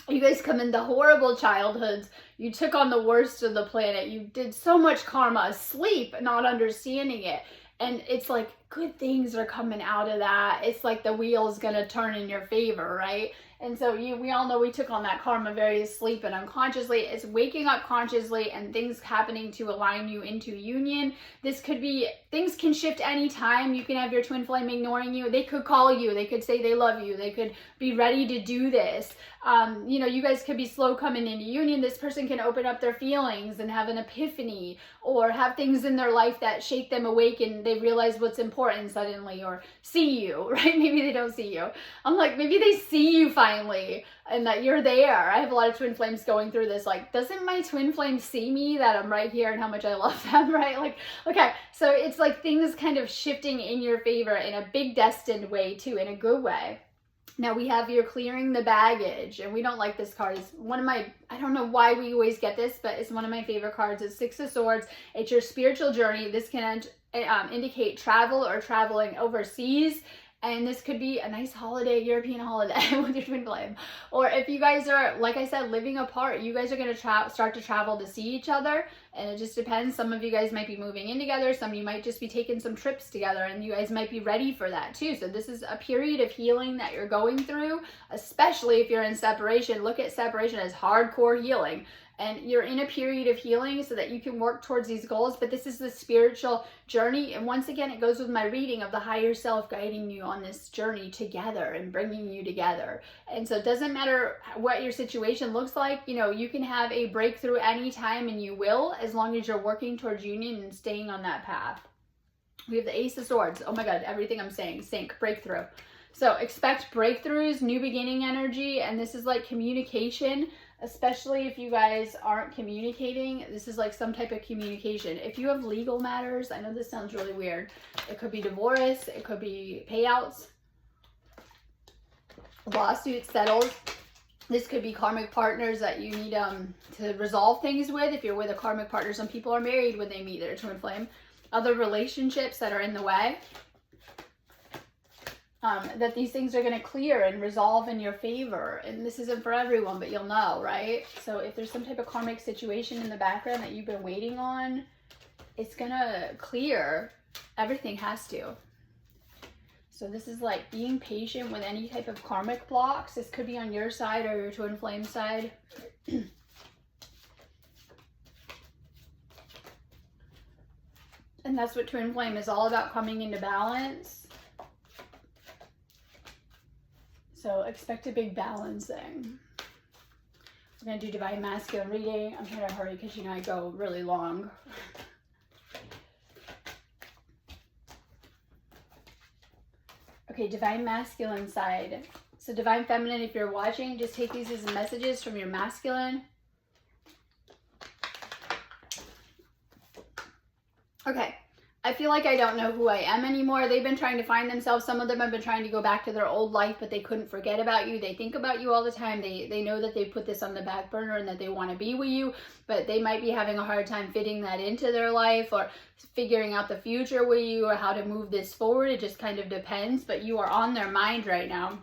You guys come into horrible childhoods. You took on the worst of the planet. You did so much karma asleep, not understanding it. And it's like good things are coming out of that. It's like the wheel's gonna turn in your favor, right? And so we all know we took on that karma very asleep and unconsciously. It's waking up consciously and things happening to align you into union. This could be, things can shift anytime. You can have your twin flame ignoring you. They could call you. They could say they love you. They could be ready to do this. You know, you guys could be slow coming into union. This person can open up their feelings and have an epiphany, or have things in their life that shake them awake and they realize what's important suddenly, or see you, right? Maybe they don't see you. I'm like, maybe they see you finally and that you're there. I have a lot of twin flames going through this. Like, doesn't my twin flame see me that I'm right here and how much I love them, right? Like, okay, so it's like things kind of shifting in your favor in a big destined way too, in a good way. Now we have you're clearing the baggage, and we don't like this card. It's one of my, I don't know why we always get this, but it's one of my favorite cards. It's Six of Swords. It's your spiritual journey. This can indicate travel or traveling overseas. And this could be a nice holiday, European holiday with your twin flame. Or if you guys are, like I said, living apart, you guys are going to start to travel to see each other. And it just depends. Some of you guys might be moving in together. Some of you might just be taking some trips together, and you guys might be ready for that too. So this is a period of healing that you're going through, especially if you're in separation. Look at separation as hardcore healing. And you're in a period of healing so that you can work towards these goals. But this is the spiritual journey. And once again, it goes with my reading of the higher self guiding you on this journey together and bringing you together. And so it doesn't matter what your situation looks like. You know, you can have a breakthrough anytime, and you will, as long as you're working towards union and staying on that path. We have the Ace of Swords. Oh my God, everything I'm saying, sync, breakthrough. So expect breakthroughs, new beginning energy. And this is like communication. Especially if you guys aren't communicating, this is like some type of communication. If you have legal matters, I know this sounds really weird. It could be divorce, it could be payouts, lawsuits settled. This could be karmic partners that you need to resolve things with. If you're with a karmic partner, some people are married when they meet their twin flame. Other relationships that are in the way. That these things are going to clear and resolve in your favor. And this isn't for everyone, but you'll know, right? So if there's some type of karmic situation in the background that you've been waiting on, it's going to clear. Everything has to. So this is like being patient with any type of karmic blocks. This could be on your side or your twin flame side. And that's what twin flame is all about, coming into balance. So expect a big balancing. We're going to do Divine Masculine reading. I'm trying to hurry because, you know, I go really long. Okay, Divine Masculine side. So Divine Feminine, if you're watching, just take these as messages from your masculine. Okay. I feel like I don't know who I am anymore. They've been trying to find themselves. Some of them have been trying to go back to their old life, but they couldn't forget about you. They think about you all the time. They know that they put this on the back burner and that they want to be with you, but they might be having a hard time fitting that into their life or figuring out the future with you or how to move this forward. It just kind of depends, but you are on their mind right now.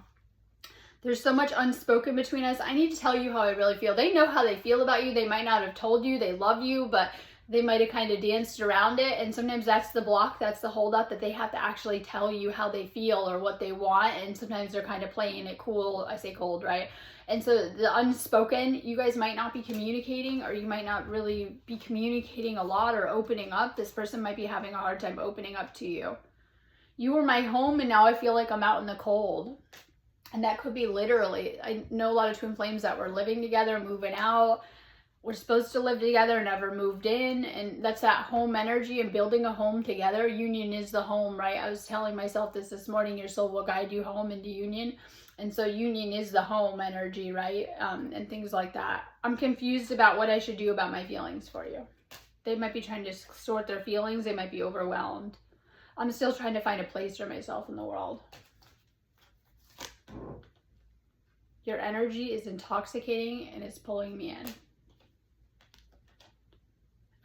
There's so much unspoken between us. I need to tell you how I really feel. They know how they feel about you. They might not have told you they love you, but they might have kind of danced around it. And sometimes that's the block, that's the holdup, that they have to actually tell you how they feel or what they want. And sometimes they're kind of playing it cool. I say cold, right? And so the unspoken, you guys might not be communicating, or you might not really be communicating a lot or opening up. This person might be having a hard time opening up to you. You were my home, and now I feel like I'm out in the cold. And that could be literally, I know a lot of twin flames that were living together, moving out. We're supposed to live together, never moved in. And that's that home energy and building a home together. Union is the home, right? I was telling myself this morning, your soul will guide you home into union. And so union is the home energy, right? And things like that. I'm confused about what I should do about my feelings for you. They might be trying to sort their feelings. They might be overwhelmed. I'm still trying to find a place for myself in the world. Your energy is intoxicating and it's pulling me in.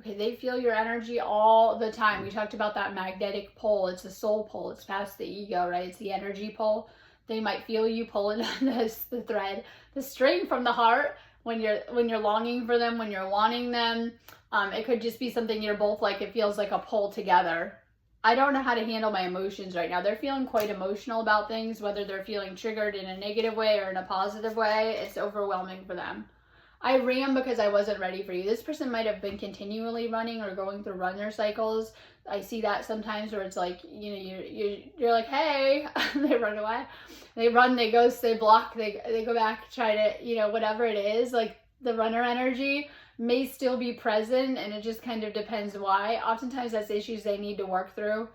Okay, they feel your energy all the time. We talked about that magnetic pole. It's a soul pole. It's past the ego, right? It's the energy pole. They might feel you pulling on the thread, the string from the heart when you're longing for them, when you're wanting them. It could just be something you're both like, it feels like a pull together. I don't know how to handle my emotions right now. They're feeling quite emotional about things, whether they're feeling triggered in a negative way or in a positive way. It's overwhelming for them. I ran because I wasn't ready for you. This person might have been continually running or going through runner cycles. I see that sometimes where it's like, you know, you're like, hey, they run away. They run, they ghost, they block, they go back, try to, you know, whatever it is, like the runner energy may still be present, and it just kind of depends why. Oftentimes that's issues they need to work through.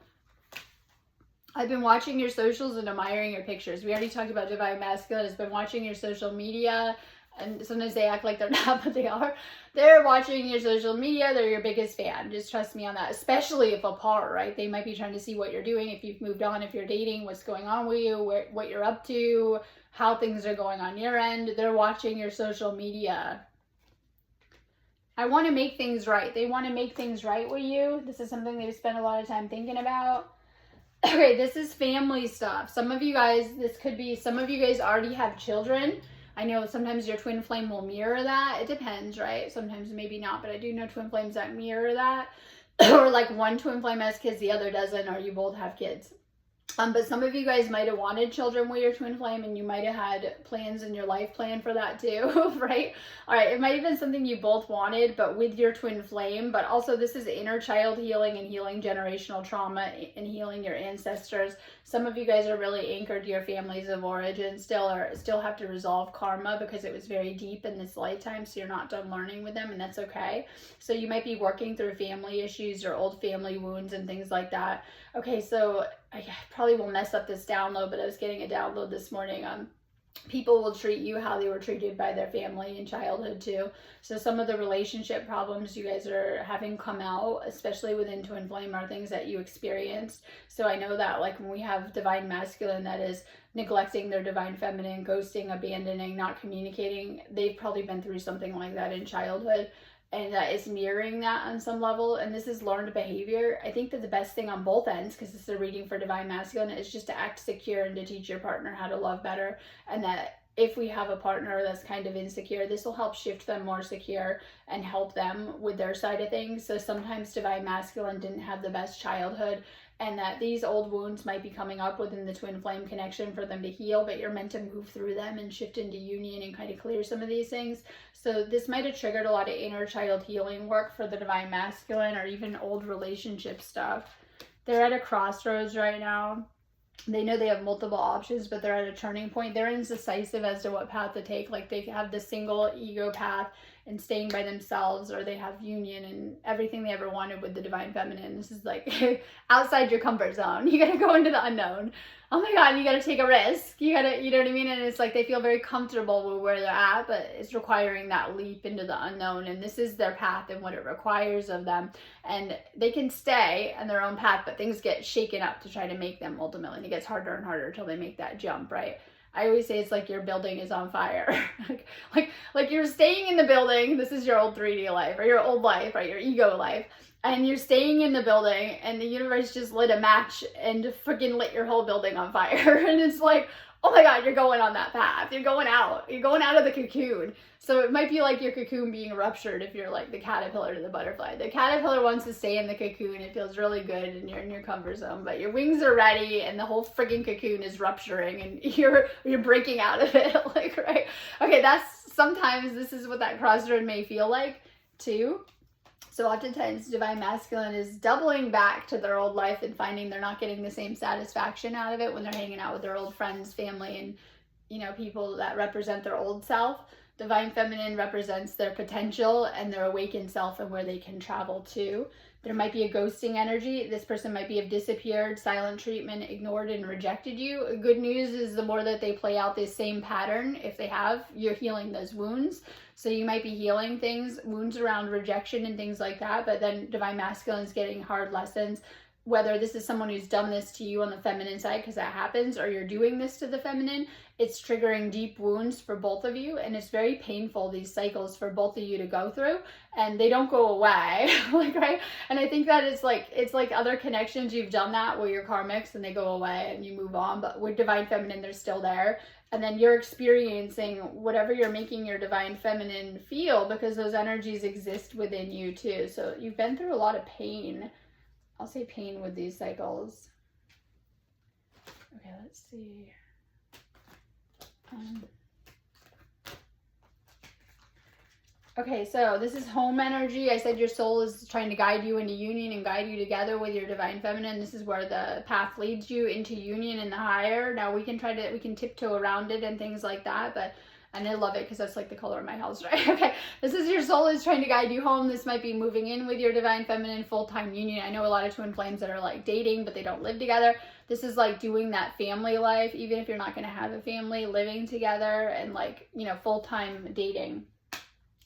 I've been watching your socials and admiring your pictures. We already talked about Divine Masculine. Has been watching your social media, and sometimes they act like they're not, but they are. They're watching your social media. They're your biggest fan. Just trust me on that, especially if apart, right? They might be trying to see what you're doing, if you've moved on, if you're dating, what's going on with you, what you're up to, how things are going on your end. They're watching your social media. I want to make things right. They want to make things right with you. This is something they've spent a lot of time thinking about. Okay, this is family stuff. Some of you guys, this could be, some of you guys already have children. I know sometimes your twin flame will mirror that. It depends, right? Sometimes maybe not, but I do know twin flames that mirror that. Or like one twin flame has kids, the other doesn't, or you both have kids. But some of you guys might have wanted children with your twin flame, and you might have had plans in your life plan for that too, right? All right, it might have been something you both wanted, but with your twin flame. But also this is inner child healing and healing generational trauma and healing your ancestors. Some of you guys are really anchored to your families of origin still have to resolve karma because it was very deep in this lifetime, so you're not done learning with them, and that's okay. So you might be working through family issues or old family wounds and things like that. Okay, so I probably will mess up this download, but I was getting a download this morning on people will treat you how they were treated by their family in childhood too. So some of the relationship problems you guys are having come out, especially within twin flame, are things that you experienced. So I know that like when we have divine masculine that is neglecting their divine feminine, ghosting, abandoning, not communicating, they've probably been through something like that in childhood. And that is mirroring that on some level, and this is learned behavior. I think that the best thing on both ends, because this is a reading for divine masculine, is just to act secure and to teach your partner how to love better. And that if we have a partner that's kind of insecure, this will help shift them more secure and help them with their side of things. So sometimes divine masculine didn't have the best childhood, and that these old wounds might be coming up within the twin flame connection for them to heal, but you're meant to move through them and shift into union and kind of clear some of these things. So this might have triggered a lot of inner child healing work for the divine masculine, or even old relationship stuff. They're at a crossroads right now. They know they have multiple options, but they're at a turning point. They're indecisive as to what path to take. Like they have the single ego path and staying by themselves, or they have union and everything they ever wanted with the divine feminine. This is like outside your comfort zone. You got to go into the unknown. Oh my God, you got to take a risk. You got to, you know what I mean? And it's like they feel very comfortable with where they're at, but it's requiring that leap into the unknown. And this is their path and what it requires of them. And they can stay on their own path, but things get shaken up to try to make them ultimately. And it gets harder and harder until they make that jump, right? I always say it's like your building is on fire. like you're staying in the building. This is your old 3D life or your old life, right? Your ego life. And you're staying in the building and the universe just lit a match and freaking lit your whole building on fire. And it's like, oh my God, you're going on that path. You're going out of the cocoon. So it might be like your cocoon being ruptured if you're like the caterpillar to the butterfly. The caterpillar wants to stay in the cocoon. It feels really good and you're in your comfort zone, but your wings are ready and the whole freaking cocoon is rupturing and you're breaking out of it. Like, right? Okay, that's sometimes this is what that crossroad may feel like too. So oftentimes divine masculine is doubling back to their old life and finding they're not getting the same satisfaction out of it when they're hanging out with their old friends, family, and, you know, people that represent their old self. Divine feminine represents their potential and their awakened self and where they can travel to. There might be a ghosting energy. This person might be have disappeared, silent treatment, ignored, and rejected you. Good news is the more that they play out this same pattern, if they have, you're healing those wounds. So you might be healing things, wounds around rejection and things like that, but then divine masculine is getting hard lessons whether this is someone who's done this to you on the feminine side, because that happens, or you're doing this to the feminine, it's triggering deep wounds for both of you, and it's very painful, these cycles, for both of you to go through, and they don't go away. Like, right? And I think that it's like other connections, you've done that where you're karmics and they go away and you move on, but with divine feminine, they're still there. And then you're experiencing whatever you're making your divine feminine feel, because those energies exist within you too. So you've been through a lot of pain. I'll say pain with these cycles. Okay, let's see. Okay, so this is home energy. I said your soul is trying to guide you into union and guide you together with your divine feminine. This is where the path leads you into union in the higher. Now we can tiptoe around it and things like that, and I love it because that's like the color of my house, right? Okay, this is your soul is trying to guide you home. This might be moving in with your divine feminine, full-time union. I know a lot of twin flames that are like dating, but they don't live together. This is like doing that family life, even if you're not going to have a family, living together and like, you know, full-time dating,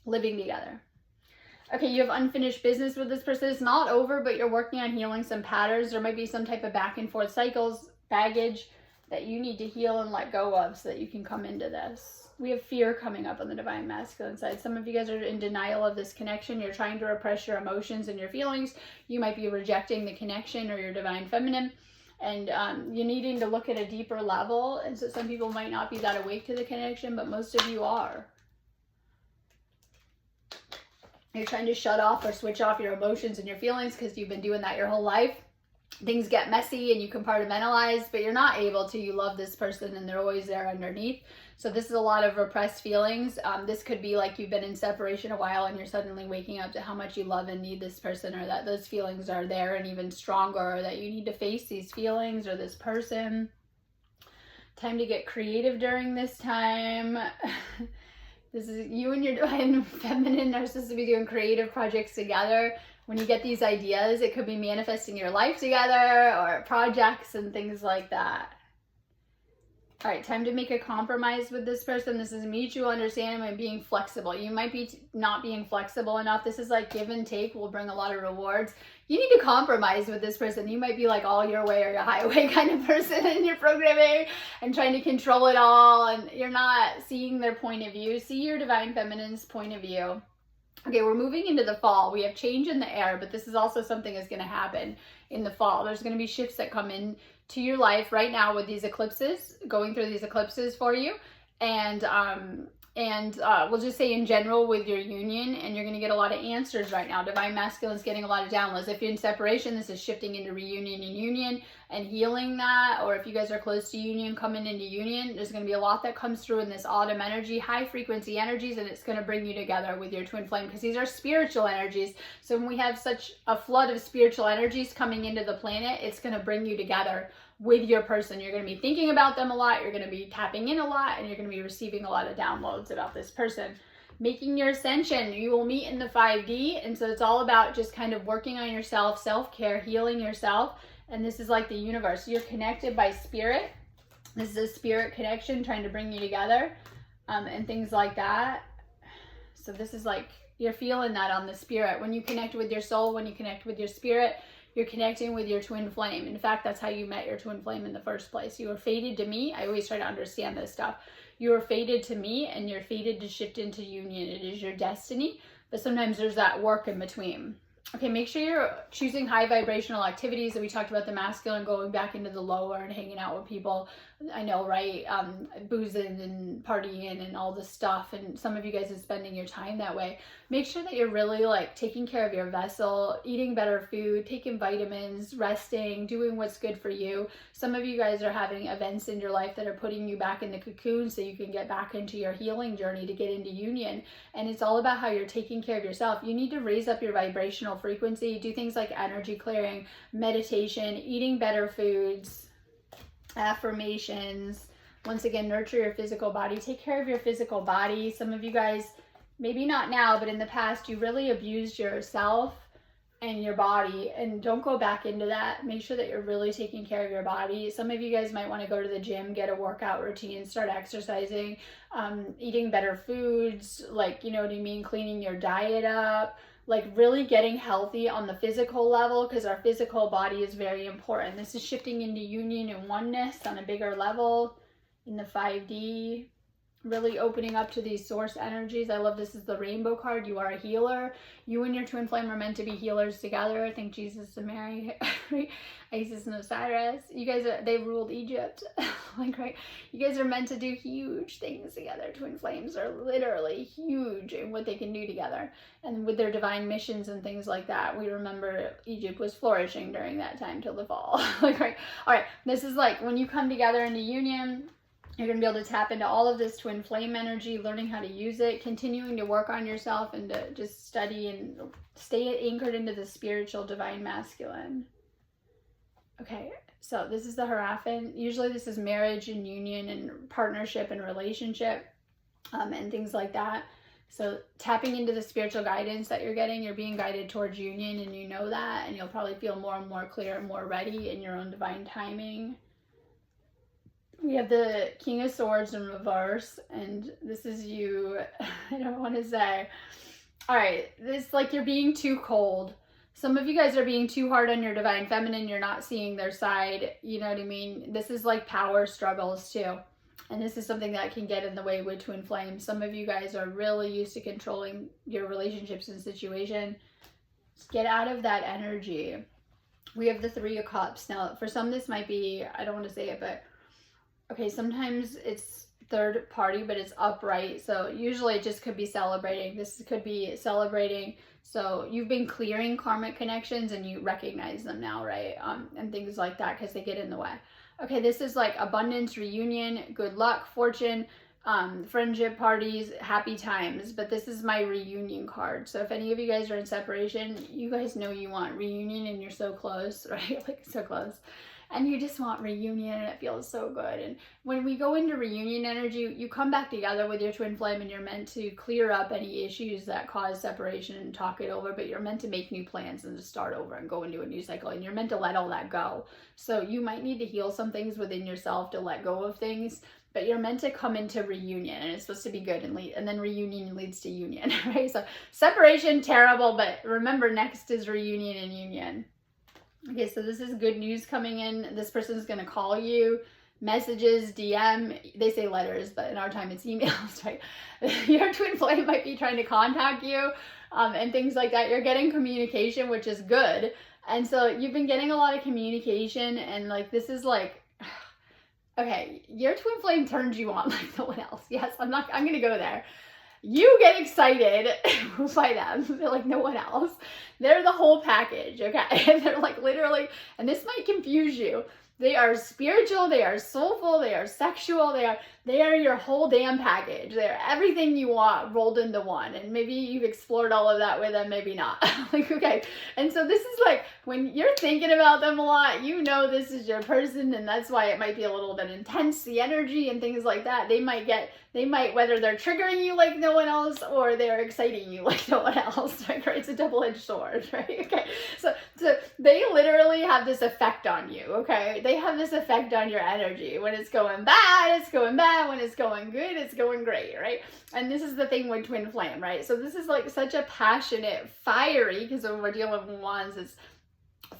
living together. Okay, you have unfinished business with this person. It's not over, but you're working on healing some patterns. There might be some type of back and forth cycles, baggage that you need to heal and let go of so that you can come into this. We have fear coming up on the divine masculine side. Some of you guys are in denial of this connection. You're trying to repress your emotions and your feelings. You might be rejecting the connection or your divine feminine. And you're needing to look at a deeper level. And so some people might not be that awake to the connection, but most of you are. You're trying to shut off or switch off your emotions and your feelings because you've been doing that your whole life. Things get messy and you compartmentalize, but you're not able to. You love this person and they're always there underneath. So this is a lot of repressed feelings. This could be like you've been in separation a while and you're suddenly waking up to how much you love and need this person, or that those feelings are there and even stronger, or that you need to face these feelings or this person. Time to get creative during this time. This is you and your divine feminine are supposed to be doing creative projects together. When you get these ideas, it could be manifesting your life together or projects and things like that. All right, time to make a compromise with this person. This is mutual understanding and being flexible. You might be not being flexible enough. This is like give and take will bring a lot of rewards. You need to compromise with this person. You might be like all your way or your highway kind of person in your programming and trying to control it all, and you're not seeing their point of view. See your divine feminine's point of view. Okay, we're moving into the fall. We have change in the air, but this is also something that's going to happen in the fall. There's going to be shifts that come in to your life right now with these eclipses, going through these eclipses for you. And we'll just say in general with your union, and you're going to get a lot of answers right now. Divine masculine is getting a lot of downloads. If you're in separation, this is shifting into reunion and union and healing that. Or if you guys are close to union, coming into union, there's going to be a lot that comes through in this autumn energy, high frequency energies, and it's going to bring you together with your twin flame, because these are spiritual energies. So when we have such a flood of spiritual energies coming into the planet, it's going to bring you together with your person. You're going to be thinking about them a lot. You're going to be tapping in a lot, and you're going to be receiving a lot of downloads about this person. Making your ascension. You will meet in the 5D. And so it's all about just kind of working on yourself, self-care, healing yourself. And this is like the universe. You're connected by spirit. This is a spirit connection trying to bring you together, and things like that. So this is like, you're feeling that on the spirit. When you connect with your soul, when you connect with your spirit, you're connecting with your twin flame. In fact, that's how you met your twin flame in the first place. You were fated to meet. I always try to understand this stuff. You were fated to meet, and you're fated to shift into union. It is your destiny, but sometimes there's that work in between. Okay, make sure you're choosing high vibrational activities. That we talked about the masculine going back into the lower and hanging out with people. I know, right? Boozing and partying and all this stuff. And some of you guys are spending your time that way. Make sure that you're really like taking care of your vessel, eating better food, taking vitamins, resting, doing what's good for you. Some of you guys are having events in your life that are putting you back in the cocoon so you can get back into your healing journey to get into union. And it's all about how you're taking care of yourself. You need to raise up your vibrational frequency, do things like energy clearing, meditation, eating better foods, affirmations. Once again, nurture your physical body. Take care of your physical body. Some of you guys, maybe not now, but in the past, you really abused yourself and your body, and don't go back into that. Make sure that you're really taking care of your body. Some of you guys might want to go to the gym, get a workout routine, start exercising, eating better foods, like, you know what I mean, cleaning your diet up, like really getting healthy on the physical level, because our physical body is very important. This is shifting into union and oneness on a bigger level in the 5D. Really opening up to these source energies. I love this is the rainbow card. You are a healer. You and your twin flame are meant to be healers together. I think Jesus and Mary, Isis and Osiris. You guys are, they ruled Egypt. Like, right? You guys are meant to do huge things together. Twin flames are literally huge in what they can do together. And with their divine missions and things like that, we remember Egypt was flourishing during that time till the fall. Like, right? All right. This is like when you come together into union, you're going to be able to tap into all of this twin flame energy, learning how to use it, continuing to work on yourself and to just study and stay anchored into the spiritual divine masculine. Okay, so this is the Hierophant. Usually this is marriage and union and partnership and relationship and things like that. So tapping into the spiritual guidance that you're getting, you're being guided towards union and you know that, and you'll probably feel more and more clear and more ready in your own divine timing. We have the King of Swords in reverse, and this is you. I don't want to say. All right, this like you're being too cold. Some of you guys are being too hard on your divine feminine. You're not seeing their side. You know what I mean? This is like power struggles too. And this is something that can get in the way with twin flames. Some of you guys are really used to controlling your relationships and situation. Just get out of that energy. We have the Three of Cups. Now, for some, this might be, I don't want to say it, but okay, sometimes it's third party, but it's upright. So usually it just could be celebrating. This could be celebrating. So you've been clearing karmic connections and you recognize them now, right? And things like that because they get in the way. Okay, this is like abundance, reunion, good luck, fortune, friendship, parties, happy times. But this is my reunion card. So if any of you guys are in separation, you guys know you want reunion and you're so close, right? Like so close. And you just want reunion and it feels so good. And when we go into reunion energy, you come back together with your twin flame and you're meant to clear up any issues that cause separation and talk it over, but you're meant to make new plans and to start over and go into a new cycle. And you're meant to let all that go. So you might need to heal some things within yourself to let go of things, but you're meant to come into reunion and it's supposed to be good and lead, and then reunion leads to union, right? So separation, terrible, but remember next is reunion and union. Okay, so this is good news coming in. This person is going to call you, messages, DM, they say letters, but in our time it's emails, right? Your twin flame might be trying to contact you and things like that. You're getting communication, which is good. And so you've been getting a lot of communication and like, this is like, okay, your twin flame turns you on like no one else. Yes, I'm going to go there. You get excited by them. They're like no one else. They're the whole package, okay? And they're like literally, and this might confuse you. They are spiritual, they are soulful, they are sexual, they are your whole damn package. They're everything you want rolled into one. And maybe you've explored all of that with them, maybe not. Like, okay. And so this is like, when you're thinking about them a lot, you know this is your person, and that's why it might be a little bit intense, the energy and things like that. They might, whether they're triggering you like no one else or they're exciting you like no one else, right? It's a double-edged sword, right? Okay. So they literally have this effect on you, okay? They have this effect on your energy. When it's going bad, it's going bad. When it's going good, it's going great, right? And this is the thing with twin flame, right? So this is like such a passionate, fiery, because when we're dealing with wands, it's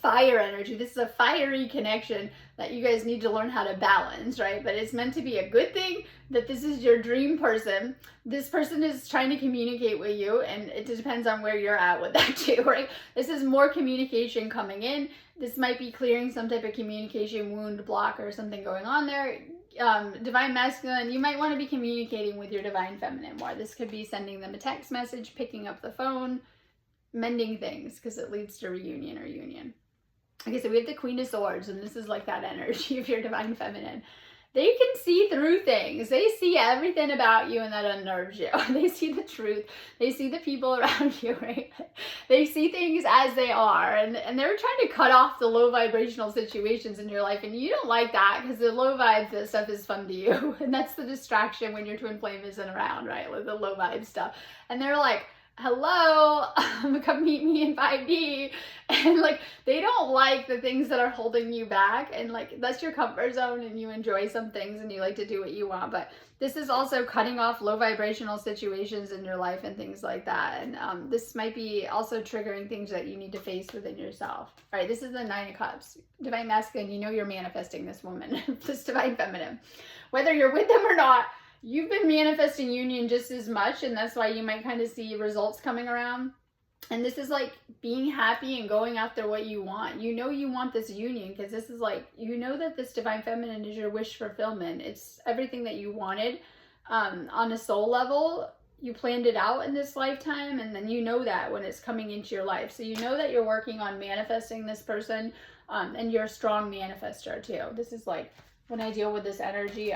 fire energy. This is a fiery connection that you guys need to learn how to balance, right? But it's meant to be a good thing, that this is your dream person. This person is trying to communicate with you, and it depends on where you're at with that too, right? This is more communication coming in. This might be clearing some type of communication wound, block, or something going on there. Divine masculine, you might want to be communicating with your divine feminine more. This could be sending them a text message, picking up the phone, mending things, because it leads to reunion or union. Okay, so we have the Queen of Swords, and this is like that energy of your divine feminine. They can see through things. They see everything about you, and that unnerves you. They see the truth. They see the people around you, right? They see things as they are, and they're trying to cut off the low vibrational situations in your life, and you don't like that because the low vibe stuff is fun to you, and that's the distraction when your twin flame isn't around, right? Like the low vibe stuff. And they're like, hello, come meet me in 5D. And like, they don't like the things that are holding you back. And like, that's your comfort zone and you enjoy some things and you like to do what you want. But this is also cutting off low vibrational situations in your life and things like that. And this might be also triggering things that you need to face within yourself. All right, this is the 9 of Cups. Divine Masculine, you know you're manifesting this woman, this Divine Feminine. Whether you're with them or not, you've been manifesting union just as much, and that's why you might kind of see results coming around. And this is like being happy and going after what you want. You know you want this union because this is like, you know that this Divine Feminine is your wish fulfillment. It's everything that you wanted on a soul level. You planned it out in this lifetime, and then you know that when it's coming into your life. So you know that you're working on manifesting this person, and you're a strong manifester too. This is like when I deal with this energy,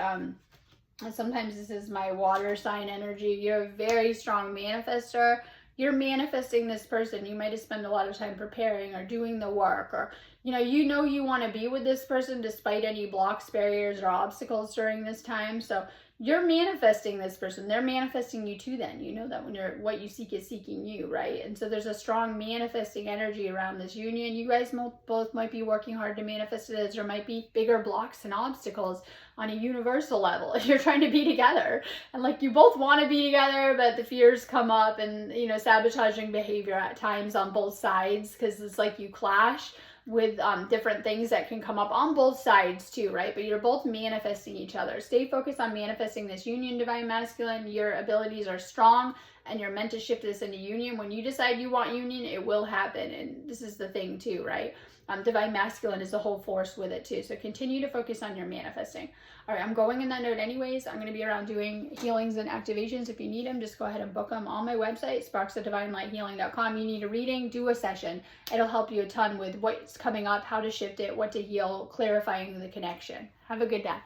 sometimes this is my water sign energy. You're a very strong manifester. You're manifesting this person. You might have spent a lot of time preparing or doing the work, or you know you want to be with this person despite any blocks, barriers, or obstacles during this time. So you're manifesting this person. They're manifesting you too then. You know that when what you seek is seeking you, right? And so there's a strong manifesting energy around this union. You guys both might be working hard to manifest it, as there might be bigger blocks and obstacles on a universal level if you're trying to be together. And like, you both want to be together, but the fears come up, and sabotaging behavior at times on both sides, because it's like you clash with different things that can come up on both sides too, right? But you're both manifesting each other. Stay focused on manifesting this union, Divine Masculine. Your abilities are strong, and you're meant to shift this into union. When you decide you want union, it will happen. And this is the thing too, right? Divine Masculine is the whole force with it too. So continue to focus on your manifesting. All right, I'm going in that note anyways. I'm going to be around doing healings and activations. If you need them, just go ahead and book them on my website, sparksofdivinelighealing.com. You need a reading, do a session. It'll help you a ton with what's coming up, how to shift it, what to heal, clarifying the connection. Have a good day.